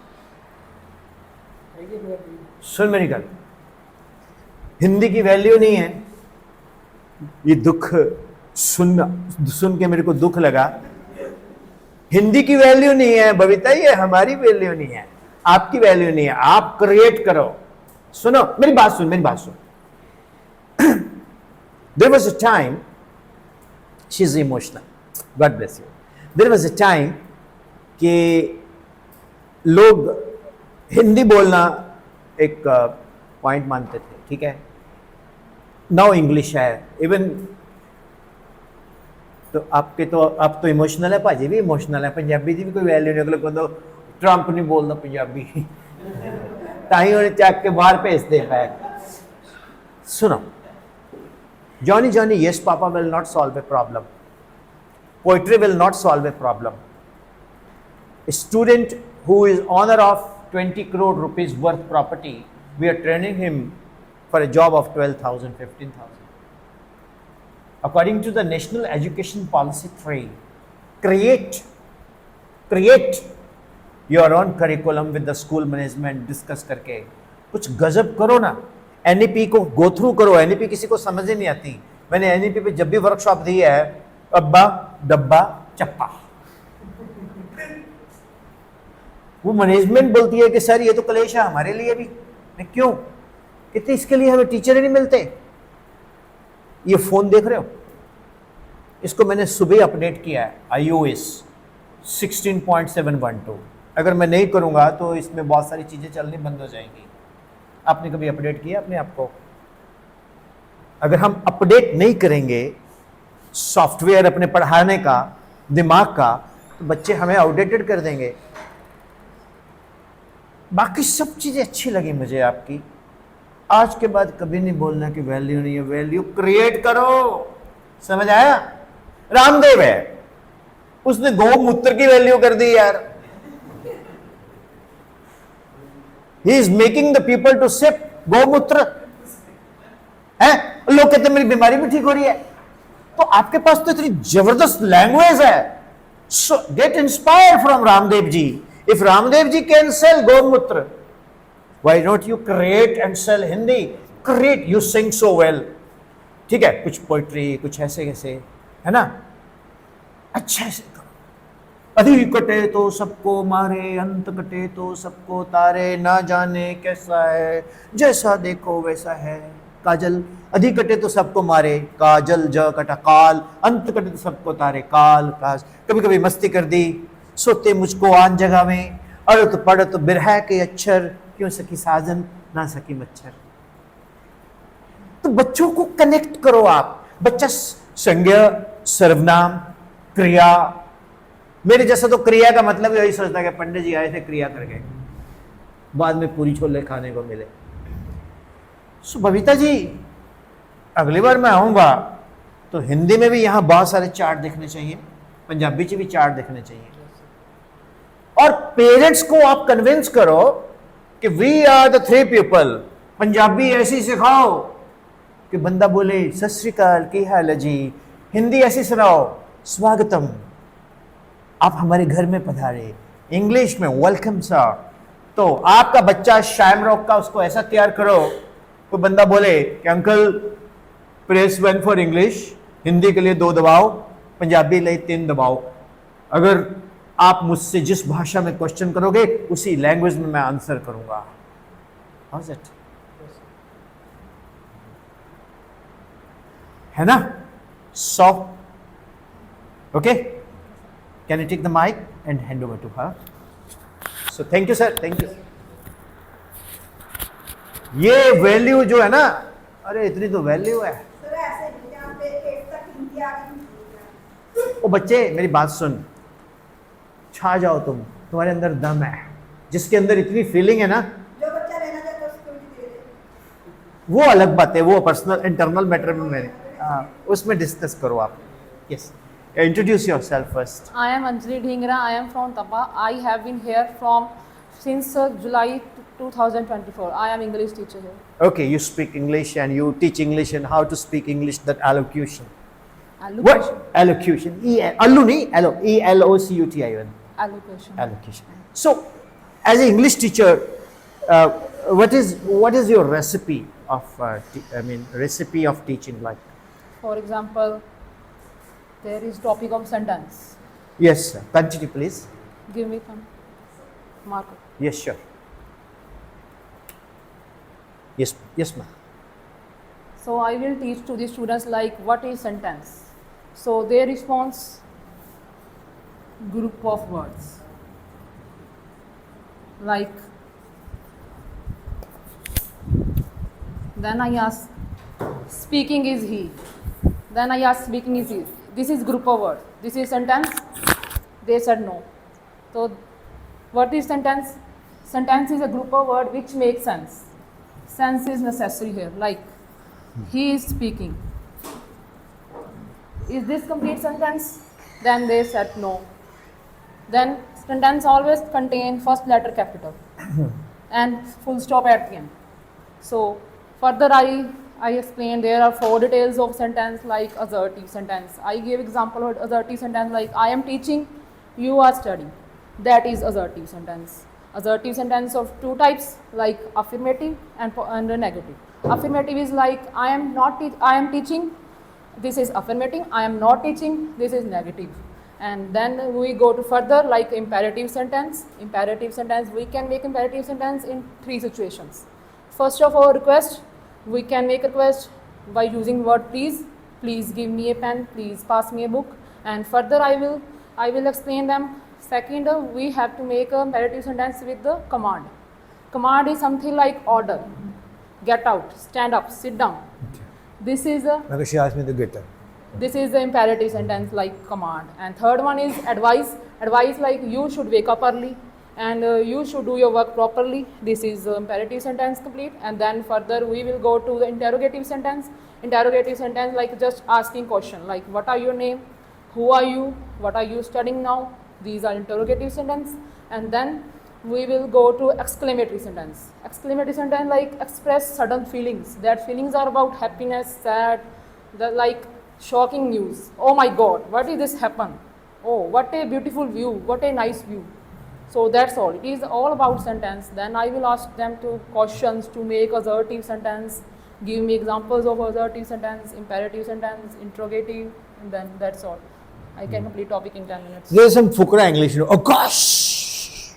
सुन मेरी गल, हिंदी की वैल्यू नहीं है, ये दुख सुन के मेरे को दुख लगा। हिंदी की वैल्यू नहीं है बबीता, ये हमारी वैल्यू नहीं है, आपकी वैल्यू नहीं है, आप क्रिएट करो। सुनो मेरी बात सुन, मेरी बात सुन। There was a time, she's emotional, God bless you. There was a time कि लोग हिंदी बोलना एक पॉइंट मानते थे, ठीक है। नाउ इंग्लिश है, इवन तो आपके तो आप तो इमोशनल है, भाजी भी इमोशनल है, पंजाबी की भी कोई वैल्यू नहीं। अगले को ट्रंप नहीं बोलता पंजाबी, ताही उन्हें चक के बाहर भेजते हैं। सुनो, Johnny, yes, Papa will not solve a problem. Poetry will not solve a problem. A student who is owner of 20 crore rupees worth property, we are training him for a job of 12,000, 15,000. According to the National Education Policy 3, create your own curriculum with the school management, discuss करके कुछ गजब करो ना। NEP को go through करो, NEP किसी को समझ ही नहीं आती। मैंने एनईपी पे जब भी वर्कशॉप दी है, अब्बा डब्बा चप्पा, वो मैनेजमेंट बोलती है कि सर ये तो कलेश है हमारे लिए भी। मैं क्यों कहते, इसके लिए हमें टीचर ही नहीं मिलते। ये फोन देख रहे हो, इसको मैंने सुबह अपडेट किया है, iOS 16.712। अगर मैं नहीं करूंगा तो इसमें बहुत सारी चीजें चलनी बंद हो जाएंगी। आपने कभी अपडेट किया अपने आप को? अगर हम अपडेट नहीं करेंगे सॉफ्टवेयर अपने पढ़ाने का, दिमाग का, तो बच्चे हमें आउटडेटेड कर देंगे। बाकी सब चीजें अच्छी लगी मुझे आपकी। आज के बाद कभी नहीं बोलना कि वैल्यू नहीं है, वैल्यू क्रिएट करो। समझ आया? रामदेव है, उसने गौमूत्र की वैल्यू कर दी यार। He is making the people to sip गौमूत्र है। लोग कहते हैं मेरी बीमारी भी ठीक हो रही है। तो आपके पास तो इतनी जबरदस्त लैंग्वेज है। So get inspired from Ramdev ji. If Ramdev ji can sell गौमूत्र, why don't you create and sell Hindi? Create, you sing so well। ठीक है, कुछ पोइट्री, कुछ ऐसे कैसे, है ना, अच्छा से करो। अधि कटे तो सबको मारे, अंत कटे तो सबको तारे, ना जाने कैसा है जैसा देखो वैसा है। काजल, अधि कटे तो सबको मारे, काजल ज कटा काल, अंत कटे तो सबको तारे, काल काज। कभी कभी मस्ती कर दी, सोते मुझको आन जगह में, अड़त पड़त बिरह के अक्षर, क्यों सकी साजन ना सकी मच्छर। तो बच्चों को कनेक्ट करो आप। बच्चा संज्ञा, सर्वनाम, क्रिया, मेरे जैसा तो क्रिया का मतलब यही सोचता है कि पंडित जी आए थे क्रिया करके, बाद में पूरी छोले खाने को मिले। सो बबीता जी, अगली बार मैं आऊंगा तो हिंदी में भी यहाँ बहुत सारे चार्ट देखने चाहिए, पंजाबी से भी चार्ट देखने चाहिए। और पेरेंट्स को आप कन्विंस करो कि we are the 3 people. Punjabi ऐसी सिखाओ कि बंदा बोले सत श्री अकाल, की हाल है जी। हिंदी ऐसी सुनाओ, स्वागतम, आप हमारे घर में पधारे। इंग्लिश में वेलकम सर। तो आपका बच्चा शामरॉक का उसको ऐसा तैयार करो कोई बंदा बोले कि uncle press 1 for English, Hindi के लिए 2 दबाओ, पंजाबी लिए 3 दबाओ। अगर आप मुझसे जिस भाषा में क्वेश्चन करोगे उसी लैंग्वेज में मैं आंसर करूंगा. How is it? है ना? Soft. Okay, can you take the mic and hand over to her? So thank you sir, thank you. ये वैल्यू जो है ना, अरे इतनी तो वैल्यू है. सर ऐसे नहीं जहाँ पे 8 तक हिंदी आ गई. ओ बच्चे मेरी बात सुन, छा जाओ तुम, तुम्हारे अंदर दम है. जिसके अंदर इतनी फीलिंग है ना, जो बच्चा रहना चाहता है उसको भी दे दे. वो अलग बात है, वो पर्सनल इंटरनल मैटर में मैंने उसमें डिस्कस करो आप. Yes, introduce yourself first. I am Anjali Dhingra. I am from Tapa. I have been here from since July 2024. I am English teacher here. Okay, you speak English and you teach English and how to speak English, that allocution. Allocation. What? Allocution. Allu nahi, E-L-O-C-U-T-I-O-N. Allocation. Allocation. So, as an English teacher, what is your recipe of recipe of teaching like? For example, there is topic of sentence. Yes, sir. Continue, please. Give me some marker. Yes, sure. Yes, yes, ma'am. So I will teach to the students like what is sentence. So they response group of words like. Then I ask, speaking is he. Then I ask, speaking is he. This is group of words. This is sentence. They said no. So what is sentence? Sentence is a group of words which make sense. Sense is necessary here. Like, he is speaking. Is this complete sentence? Then they said no. Then sentence always contain first letter capital and full stop at the end. So further I explained there are 4 details of sentence like assertive sentence. I gave example of assertive sentence like I am teaching, you are studying. That is assertive sentence. Assertive sentence of 2 types like affirmative and negative. Affirmative is like I am teaching, this is affirmative. I am not teaching, this is negative. And then we go to further like imperative sentence. Imperative sentence, we can make imperative sentence in 3 situations. First of all, request. We can make a request by using word please. Please give me a pen, please pass me a book. And further I will explain them. Second, we have to make a imperative sentence with the command. Command is something like order. Get out, stand up, sit down. This is a She asked me to get up. This is the imperative sentence like command. And third one is advice. Advice like you should wake up early and you should do your work properly. This is the imperative sentence complete. And then further we will go to the interrogative sentence. Interrogative sentence like just asking question like what are your name, who are you, what are you studying now. These are interrogative sentence. And then we will go to exclamatory sentence. Exclamatory sentence like express sudden feelings. That feelings are about happiness, sad, like shocking news. Oh my God, what did this happen? Oh, what a beautiful view, what a nice view. So that's all. It is all about sentence. Then I will ask them to questions to make assertive sentence. Give me examples of assertive sentence, imperative sentence, interrogative, and then that's all. I can complete topic in 10 minutes. There's some fukra English, you know. Oh gosh,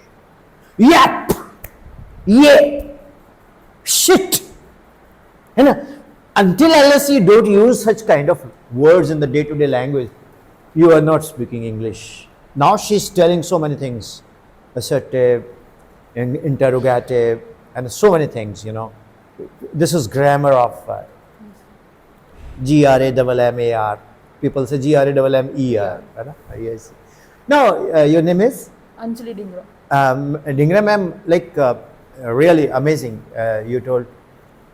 yep, yeah, shit. You know, until unless you don't use such kind of words in the day-to-day language, you are not speaking English. Now she's telling so many things, assertive, interrogative, and so many things, you know. This is grammar of G-R-A-M-M-A-R. People say G-R-A-M-M-E-R. Yes. Now, your name is? Anjali Dhingra. Dhingra ma'am, like really amazing, you told.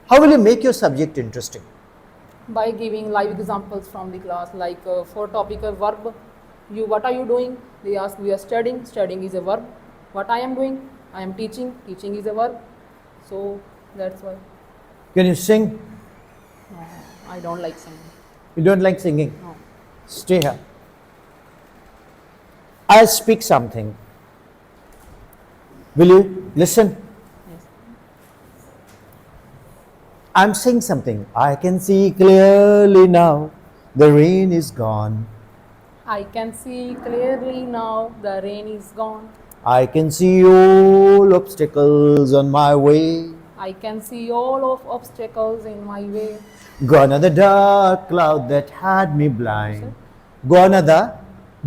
How will you make your subject interesting? By giving live examples from the class like for topic of verb. What are you doing? They ask we are studying. Studying is a verb. What I am doing? I am teaching. Teaching is a verb. So that's why. Can you sing? No, I don't like singing. You don't like singing? No. Stay here. I'll speak something. Will you listen? Yes. I'm saying something. I can see clearly now. The rain is gone. I can see clearly now the rain is gone. I can see all obstacles on my way. I can see all of obstacles in my way. Gone are the dark cloud that had me blind. Gone are the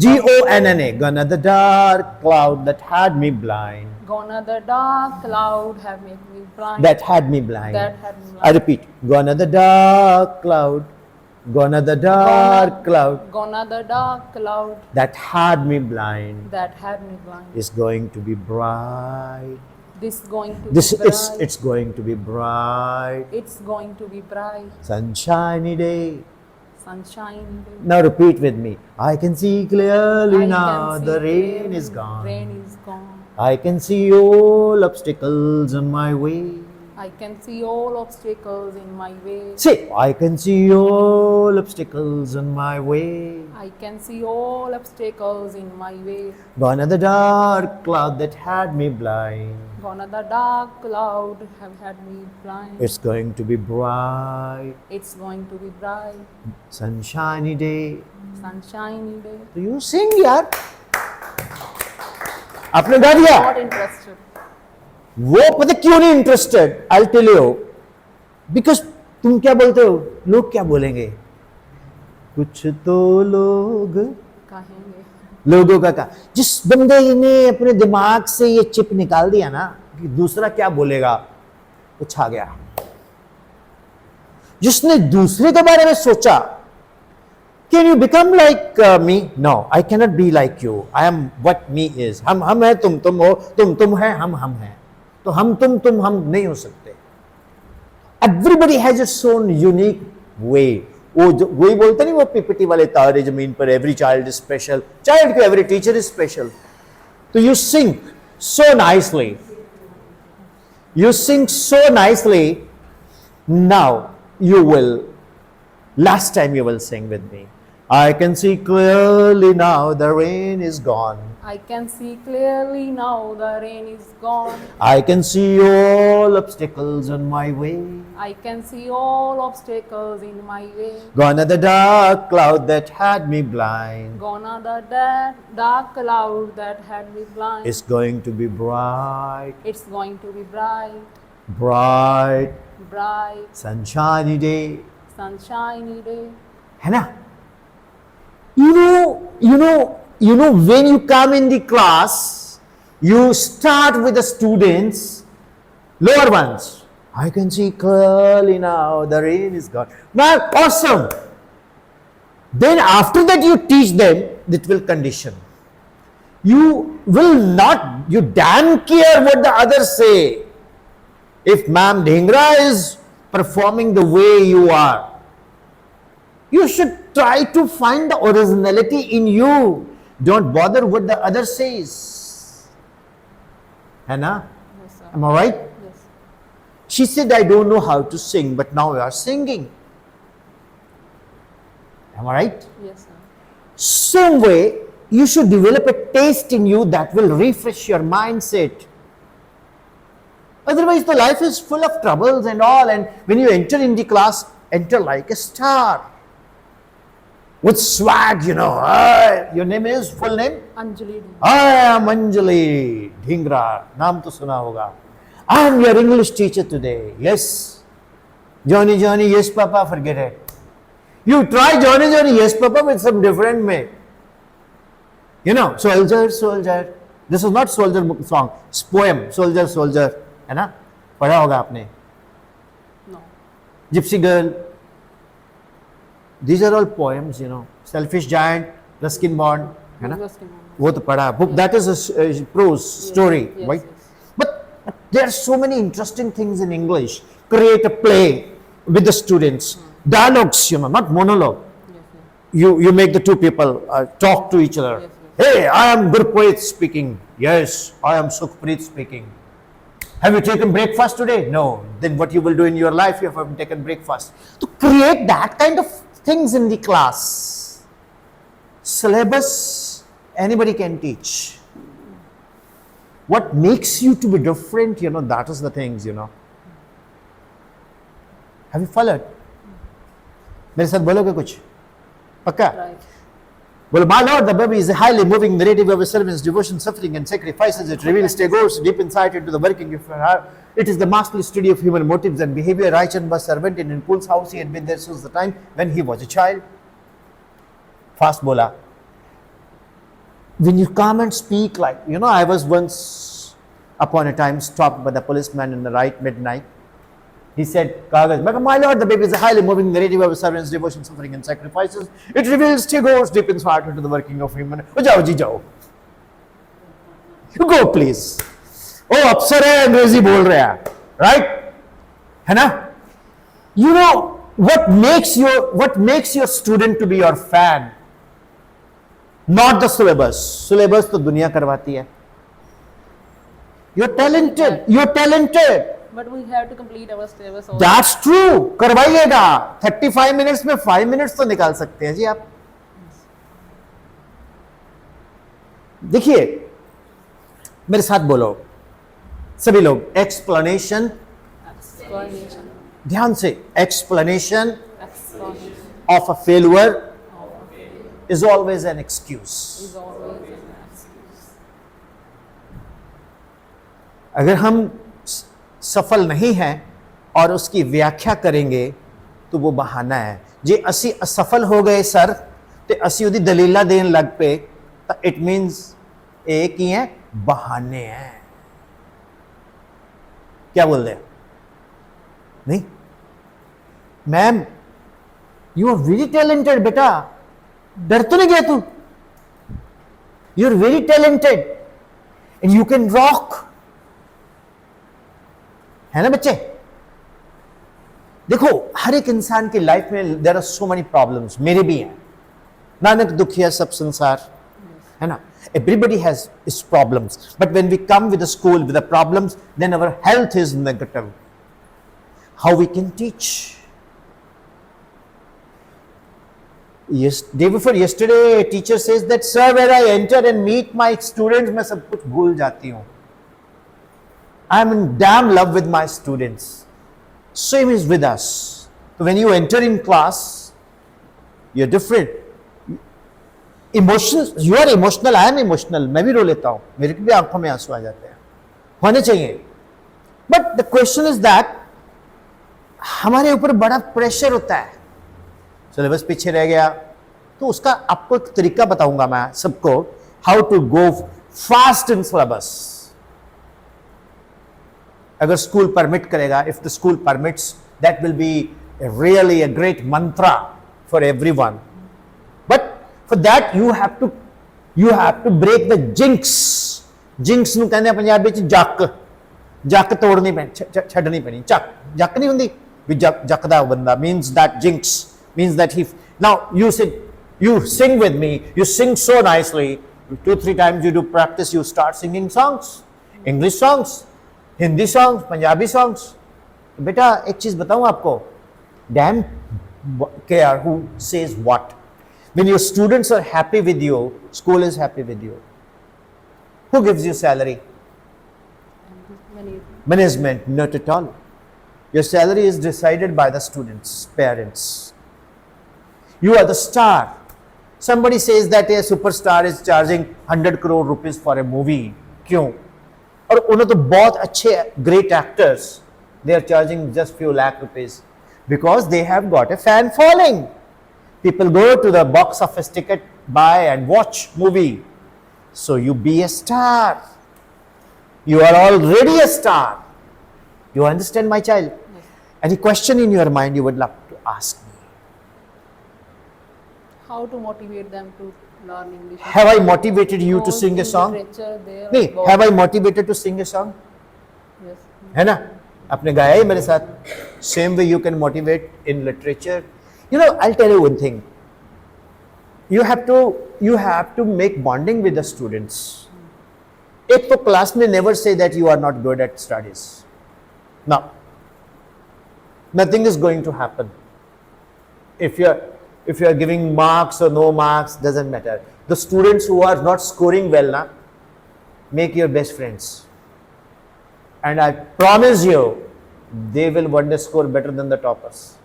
Gonna. Gone are the dark cloud that had me blind. Gone are the dark cloud have made me blind. That had me blind. That had me blind. I repeat. Gone are the dark cloud. Gone are the dark cloud Gone are the dark cloud that had me blind. that had me blind. Is going to be bright. This going to This be bright. it's going to be bright. It's going to be bright. Sunshiny day. Sunshine day. Now repeat with me. I can see clearly I now can see the rain clearly is gone. Rain is gone. I can see all obstacles on my way. I can see all obstacles in my way. Say, I can see all obstacles on my way. I can see all obstacles in my way. Gone are the dark cloud that had me blind. Gone are the dark cloud have had me blind. It's going to be bright. It's going to be bright. Sunshiny day. Sunshiny day. तो you sing यार. आपने गा दिया. Not interested. वो पता क्यों नहीं interested? I'll tell you. Because तुम क्या बोलते हो? लोग क्या बोलेंगे? कुछ तो लोग कहेंगे. लोगों का जिस बंदे ने अपने दिमाग से ये चिप निकाल दिया ना कि दूसरा क्या बोलेगा, वो छा गया. जिसने दूसरे के बारे में सोचा, can you become like me? No, I cannot be like you. I am what me is. हम है, तुम हो, तुम है, हम हैं. तो हम तुम हम नहीं हो सकते. Everybody has its own unique way. वो जो वही बोलते नहीं, वो पीपीटी वाले तारे जमीन पर, every child is special. Child को एवरी टीचर इज स्पेशल. तो you sing so nicely. You sing so nicely. Now you will. Last time you will sing with me. I can see clearly now the rain is gone. I can see clearly now the rain is gone. I can see all obstacles on my way. I can see all obstacles in my way. Gone are the dark cloud that had me blind. Gone are the dark cloud that had me blind. It's going to be bright, It's going to be bright, bright, bright, sunshiny day. sunshiny day. है ना? You know, when you come in the class, you start with the students, lower ones. I can see clearly now the rain is gone. Now, awesome. Then after that you teach them, it will condition. You will not, you damn care what the others say. If Ma'am Dhingra is performing the way you are, you should try to find the originality in you. Don't bother what the other says. Hannah, Yes, sir. am I right? Yes. She said, I don't know how to sing, but now you are singing. Am I right? Yes, sir. Same way, you should develop a taste in you that will refresh your mindset. Otherwise, the life is full of troubles and all, and when you enter in the class, enter like a star. With swag, you know. Your name is, full name? Anjali D. I am Anjali Dhingra. नाम तो सुना होगा. I am your English teacher today. Yes. Johnny, yes papa, forget it. You try Johnny, yes papa with some different way. You know, soldier. This is not soldier song. It's poem. Soldier. है ना? पढ़ा होगा आपने. No. Gypsy girl. These are all poems, you know. Selfish giant, Ruskin Bond, है ना? Ruskin Bond. वो तो पढ़ा. Book, that is a prose story, yes, right? yes. But there are so many interesting things in English. Create a play with the students. Dialogues, you know, not monologue. Yes, yes. You make the two people talk to each other. Yes, Hey, I am Gurpreet speaking. Yes, I am Sukhpreet speaking. Have you taken breakfast today? No. Then what you will do in your life if you haven't taken breakfast? To create that kind of things in the class. Syllabus, anybody can teach. What makes you to be different, you know, that is the things, you know. Have you followed? मेरे साथ बोलोगे कुछ? पक्का? Right. Well, my Lord, the baby is a highly moving narrative of a servant's devotion, suffering, and sacrifices. It reveals goes deep insight into the working of her heart. It is the masterly study of human motives and behavior. Raichan was servant in Pul's house. He had been there since the time when he was a child. Fast bola. When you come and speak like, I was once upon a time stopped by the policeman in the right midnight. He said, Kagaz, but my Lord, the baby is a highly moving narrative of a servant's devotion, suffering, and sacrifices. It reveals goes deep in heart into the working of human. Oh, jao ji jao. You go, please. Oh, अफसर है अंग्रेजी बोल रहा है, right? है ना? You know what makes your student to be your fan? Not the syllabus. Syllabus तो दुनिया करवाती है. You're talented. You're talented. But we have to complete our syllabus also. That's true. करवाइएगा. 35 minutes में 5 minutes तो निकाल सकते हैं जी आप. देखिए, मेरे साथ बोलो. सभी लोग. Explanation. Explanation. ध्यान से. Explanation Explanation of a failure is always an excuse. is always an excuse. अगर हम सफल नहीं हैं और उसकी व्याख्या करेंगे तो वो बहाना है. जे असी असफल हो गए सर ते असी उदी दलीला देन लग पे तो इट मीन्स एक ही है बहाने हैं. क्या बोल रहे हैं? नहीं ma'am, you are very talented बेटा, डर तो नहीं गया तू? You are very talented and you can rock. है ना बच्चे? देखो, हर एक इंसान की लाइफ में there are so many problems. मेरे भी हैं. नानक दुखिया सब संसार, है ना? Everybody has his problems, but when we come with the school with the problems, then our health is negative. How we can teach? Yes, day before yesterday, a teacher says that, sir, when I enter and meet my students, मैं सब कुछ भूल जाती हूँ. I am in damn love with my students. Same is with us. So when you enter in class, you're different. Emotions, you are emotional, I am emotional. मैं भी रो लेता हूँ, मेरे भी आंखों में आंसू आ जाते हैं, होने चाहिए. But the question is that हमारे ऊपर बड़ा प्रेशर होता है. सिलेबस पीछे रह गया तो उसका आपको एक तरीका बताऊंगा मैं सबको, how to go fast in syllabus. अगर स्कूल परमिट करेगा, if the school permits, that will be really a great mantra for everyone. But for that you have to break the jinx. Jinx ਨੂੰ ਕਹਿੰਦੇ ਆ ਪੰਜਾਬੀ ਚ ਜੱਕ ਤੋੜਨੀ ਪੈਣੀ, ਛੱਡਣੀ ਪੈਣੀ. ਜੱਕ ਨਹੀਂ ਹੁੰਦੀ ਵੀ ਜੱਕ ਦਾ ਬੰਦਾ, means that jinx means that he. Now you sing with me, you sing so nicely, 2-3 times you do practice, you start singing songs, English songs, Hindi songs, Punjabi songs. बेटा एक चीज बताऊं आपको, damn care who says what. When your students are happy with you, school is happy with you. Who gives you salary? Management, not at all. Your salary is decided by the students, parents. You are the star. Somebody says that a superstar is charging 100 crore rupees for a movie. क्यों? और उन्हें तो बहुत अच्छे great actors, they are charging just few lakh rupees because they have got a fan following. People go to the box office ticket, buy and watch movie. So you be a star. You are already a star. You understand, my child? Yes. Any question in your mind you would love to ask me? How to motivate them to learn English? Have I motivated you to Because sing a in song? literature they are नहीं, about- have I motivated to sing a song? Yes. है ना? आपने गाया ही मेरे साथ. Same way you can motivate in literature. You know, I'll tell you one thing. You have to make bonding with the students. एक तो class में never say that you are not good at studies. No. Nothing is going to happen. If you are giving marks or no marks, doesn't matter. The students who are not scoring well, make your best friends. And I promise you, they will one day score better than the toppers.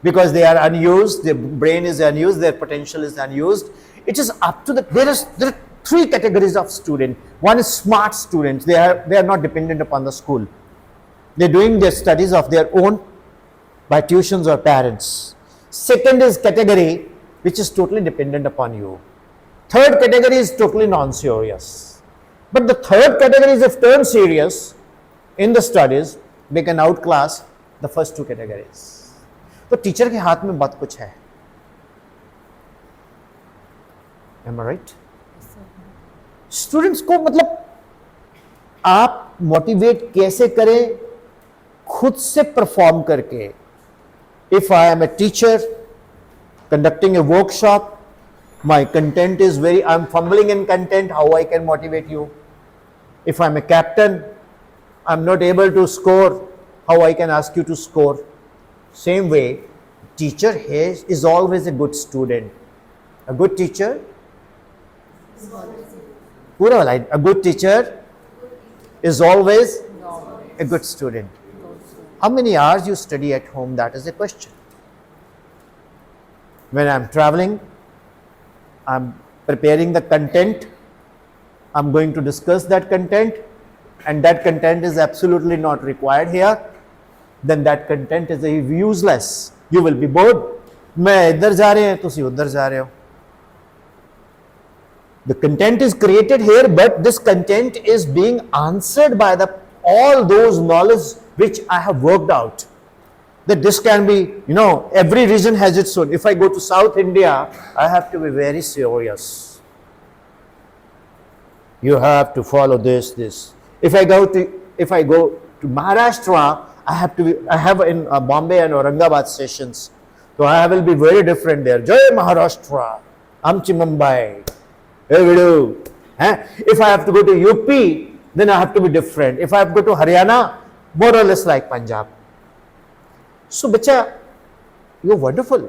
because they are unused, their brain is unused, their potential is unused. It is up to there are three categories of student. One is smart students. They are not dependent upon the school. They're doing their studies of their own by tuitions or parents. Second is category which is totally dependent upon you. Third category is totally non-serious. But the third category is if turned serious in the studies, they can outclass the first two categories. तो teacher के हाथ में बहुत कुछ है. Am I right? Students को मतलब आप मोटिवेट कैसे करें? खुद से परफॉर्म करके. If I am a teacher conducting a workshop, my content is I'm fumbling in content, how I can motivate you? If I'm a captain, I'm not able to score, how I can ask you to score? Same way, teacher is always a good student. A good teacher, pura line, a good teacher is always a good student. How many hours you study at home? That is the question. When I'm traveling, I'm preparing the content, I'm going to discuss that content, and that content is absolutely not required here, then that content is useless. You will be bored. मैं इधर जा रहे हैं, तुसी उधर जा रहे हो. The content is created here, but this content is being answered by all those knowledge which I have worked out. That this can be, every region has its own. If I go to South India, I have to be very serious. You have to follow this. If I go to Maharashtra, I have in Bombay and Aurangabad sessions. So I will be very different there. Jai Maharashtra, Amchi Mumbai. Hey, we do. If I have to go to UP, then I have to be different. If I have to go to Haryana, more or less like Punjab. So, bacha, you're wonderful.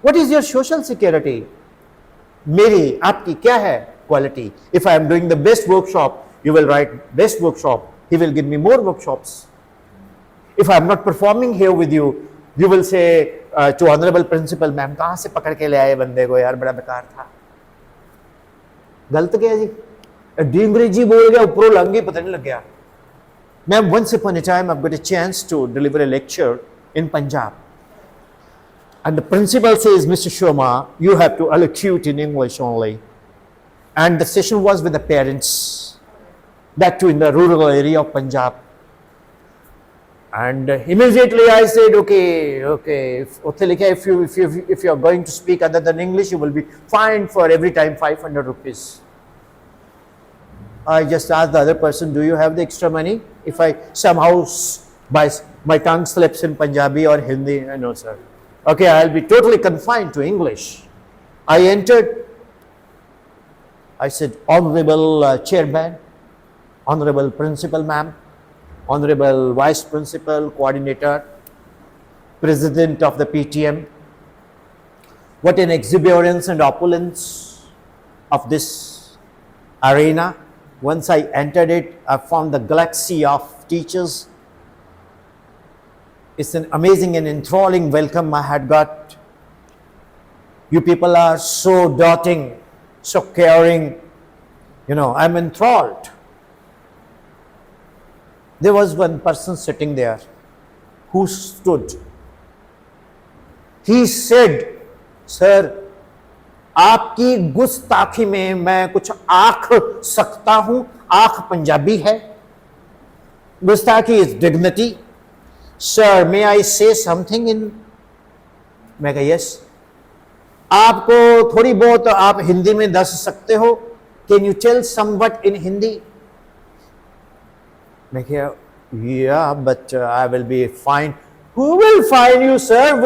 What is your social security? Meri, aapki kya hai quality? If I am doing the best workshop, you will write best workshop. He will give me more workshops. If I am not performing here with you, you will say to honorable principal, ma'am, kahan se pakad ke le aaye bande ko yaar, bada bekar tha. गलत क्या है जी? अंग्रेजी बोल गया, ऊपरों लंगी पता नहीं लग गया. Ma'am, once upon a time, I've got a chance to deliver a lecture in Punjab. And the principal says, Mr. Sharma, you have to allocute in English only. And the session was with the parents, that too in the rural area of Punjab. And immediately I said, okay, if you are going to speak other than English, you will be fined for every time 500 rupees. I just asked the other person, do you have the extra money? If I somehow, my tongue slips in Punjabi or Hindi, no sir. Okay, I'll be totally confined to English. I entered, I said, Honorable Chairman, Honorable Principal Ma'am, Honorable Vice Principal, Coordinator, President of the PTM, what an exuberance and opulence of this arena. Once I entered it, I found the galaxy of teachers. It's an amazing and enthralling welcome I had got. You people are so doting, so caring. I'm enthralled. There was one person sitting there who stood. He said, Sir, आपकी गुस्ताखी में मैं कुछ आख सकता हूं. आख पंजाबी है. गुस्ताखी is dignity. Sir, may I say something in? मैं कहा yes. आपको थोड़ी बहुत आप हिंदी में दस सकते हो. Can you tell somewhat in Hindi? मैं कहा yeah, but I will be fined. Who will fine you, sir?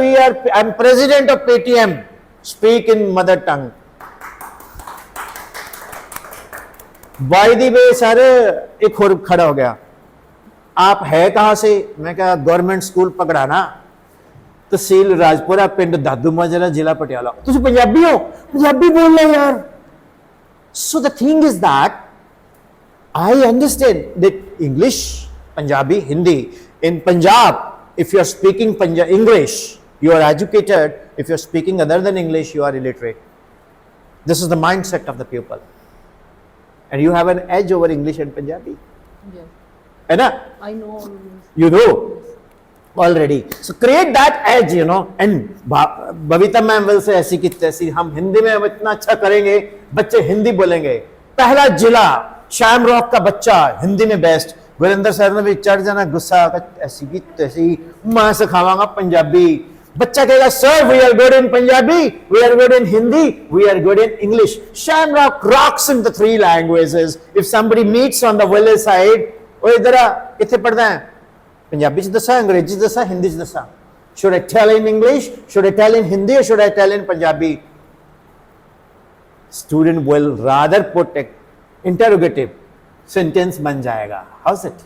I'm president of PTM. Speak in mother tongue. By the way, sir, एक और खड़ा हो गया. आप है कहाँ से? मैं कहा गवर्नमेंट स्कूल पकड़ाना, तहसील राजपुरा, पिंड दादू माजरा, जिला पटियाला. तुझे पंजाबी हो? पंजाबी बोल रहे यार. So the thing is that I understand that English, Punjabi, Hindi in Punjab if you are speaking English, you are educated. If you are speaking other than English, you are illiterate. This is the mindset of the pupil. And you have an edge over English and Punjabi. Yes. है ना? I know all this. You know already. So create that edge, you know. And Bhavita ma'am will say ऐसी की तैसी, हम हिंदी में इतना अच्छा करेंगे, बच्चे हिंदी बोलेंगे. पहला जिला शैमरॉक का बच्चा हिंदी में बेस्ट. गुरिंदर सर ने भी चढ़ जाना गुस्सा, ऐसी की तैसी मैं सिखावांगा पंजाबी. बच्चा कहेगा sir we are good in Punjabi, we are good in Hindi, we are good in English. Shamrock rocks in the 3 languages. If somebody meets on the village side, ओ इधर आ, किथे पढ़दा है? पंजाबी च दसा, अंग्रेजी च दसा, हिंदी च दसा. Should I tell in English? Should I tell in Hindi or should I tell in Punjabi? Student will rather put an interrogative sentence बन जाएगा. How's it?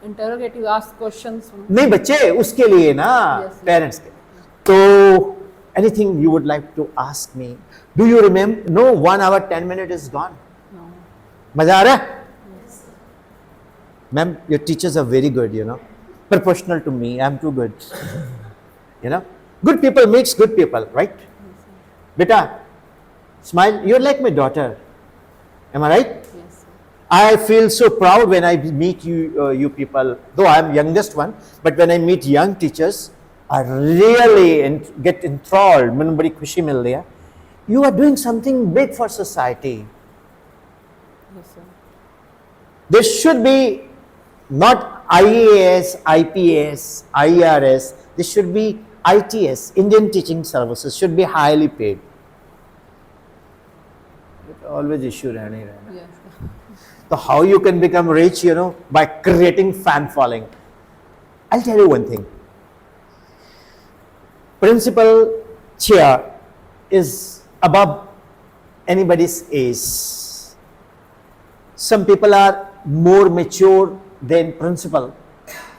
Interrogative, ask questions. नहीं बच्चे उसके लिए ना, Yes, parents के. तो anything you would like to ask me? Do you remember? No, 1 hour 10 minutes is gone. No. मजा आ रहा है? Ma'am, your teachers are very good, you know. Proportional to me, I'm too good. You know, good people meets good people, right? Beta, smile. You're like my daughter. Am I right? Yes. I feel so proud when I meet you, you people. Though I'm youngest one, but when I meet young teachers, I really get enthralled. मुझे बड़ी खुशी मिल रही है. You are doing something big for society. Yes, sir. There should be not IAS, IPS, IRS. This should be ITS. Indian Teaching Services should be highly paid. It always issue रहने ही रहना. Yes. So how you can become rich, you know, by creating fan following. I'll tell you one thing. Principal chair is above anybody's age. Some people are more mature than principal,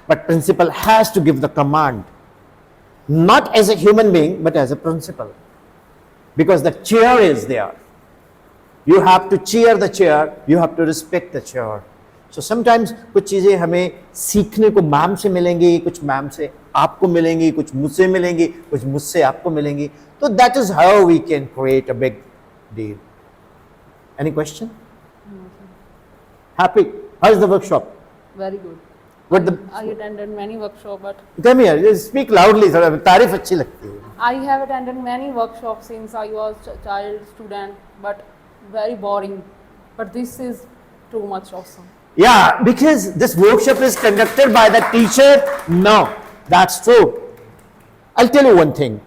but principal has to give the command, not as a human being, but as a principal, because the chair is there. You have to cheer the chair, you have to respect the chair. So sometimes कुछ चीज़ें हमें सीखने को ma'am से मिलेंगी, कुछ ma'am से आपको मिलेंगी, कुछ मुझसे मिलेंगी, कुछ मुझसे आपको मिलेंगी. So that is how we can create a big deal. Any question? Happy? How's the workshop? Very good. What the? I attended many workshops, but Come here. Just speak loudly. थोड़ा तारीफ अच्छी लगती है. I have attended many workshops since I was child student, but very boring. But this is too much awesome. Yeah, because this workshop is conducted by the teacher. No, that's true. I'll tell you one thing.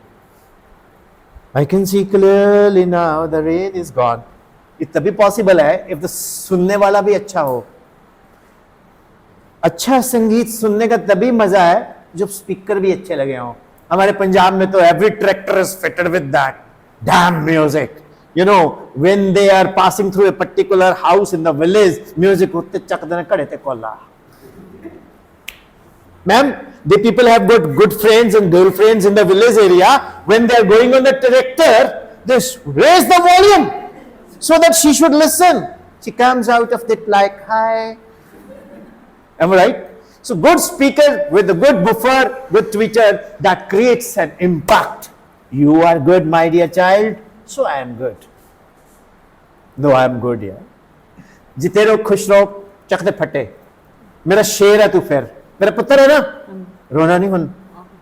I can see clearly now the rain is gone. ये तभी possible है if the सुनने वाला भी अच्छा हो. अच्छा संगीत सुनने का तभी मजा है जब स्पीकर भी अच्छे लगे हों. हमारे पंजाब में तो every tractor is fitted with that damn music. You know, when they are passing through a particular house in the village, music होते चक देना कड़े थे Cola. Ma'am, the people have got good friends and girlfriends in the village area. When they are going on the tractor, they raise the volume so that she should listen. She comes out of it like, hi. Am I right? So good speaker with a good buffer, good teacher, that creates an impact. You are good, my dear child, so I am good. No, I am good, yeah. जीते रहो, खुश रहो, चकते फटे. मेरा शेर है तू फिर. मेरा पुत्र है ना? रोना नहीं हुन.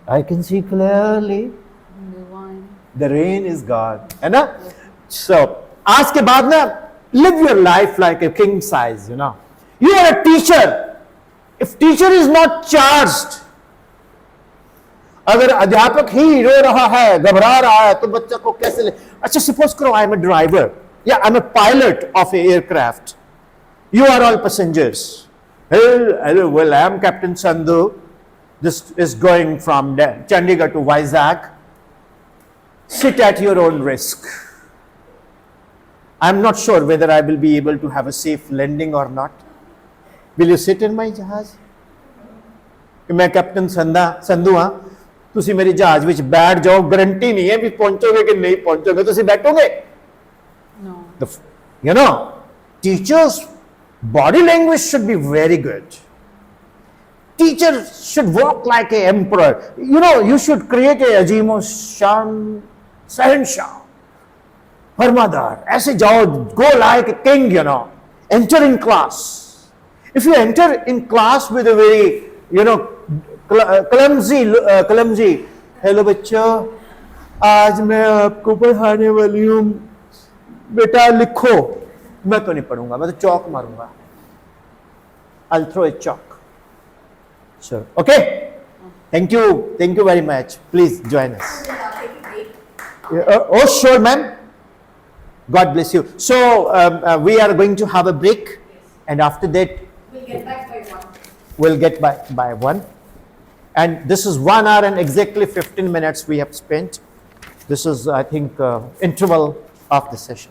I can see clearly. Divine. The rain is gone. है ना? So, आज के बाद ना, live your life like a king size, you know. You are a teacher. If teacher is not charged, अगर अध्यापक ही रो रहा है, घबरा रहा है, तो बच्चा को कैसे ले? अच्छा, suppose करो I am a driver. Yeah, I am a pilot of an aircraft. You are all passengers. Hello, well, I am Captain Sandhu. This is going from Chandigarh to Vizag. Sit at your own risk. I am not sure whether I will be able to have a safe landing or not. Will you sit in my जहाज? कि मैं captain Sandhu हाँ, तुसी मेरी जहाज विच बैठ जाओ, guarantee नहीं है भी पहुंचोगे कि नहीं पहुंचोगे, तुसी बैठोगे? No. You know, teachers' body language should be very good. teacher should walk like an emperor. You know, you should create a Ajimo Shan Sahenshah. Parmadar. Aise jao, go like a king, you know. Enter in class. If you enter in class with a very, you know, clumsy, hello बच्चों, आज मैं आपको पढ़ाने वाली हूँ, बेटा लिखो. मैं तो नहीं पढ़ूंगा, मैं तो चौक मारूंगा. I'll throw a chalk. Sure. Okay. Thank you very much. Please join us. Oh, sure, ma'am. God bless you. So we are going to have a break, and after that We'll get back by 1. we'll get back by 1. And this is 1 hour and exactly 15 minutes we have spent. This is, I think, interval of the session.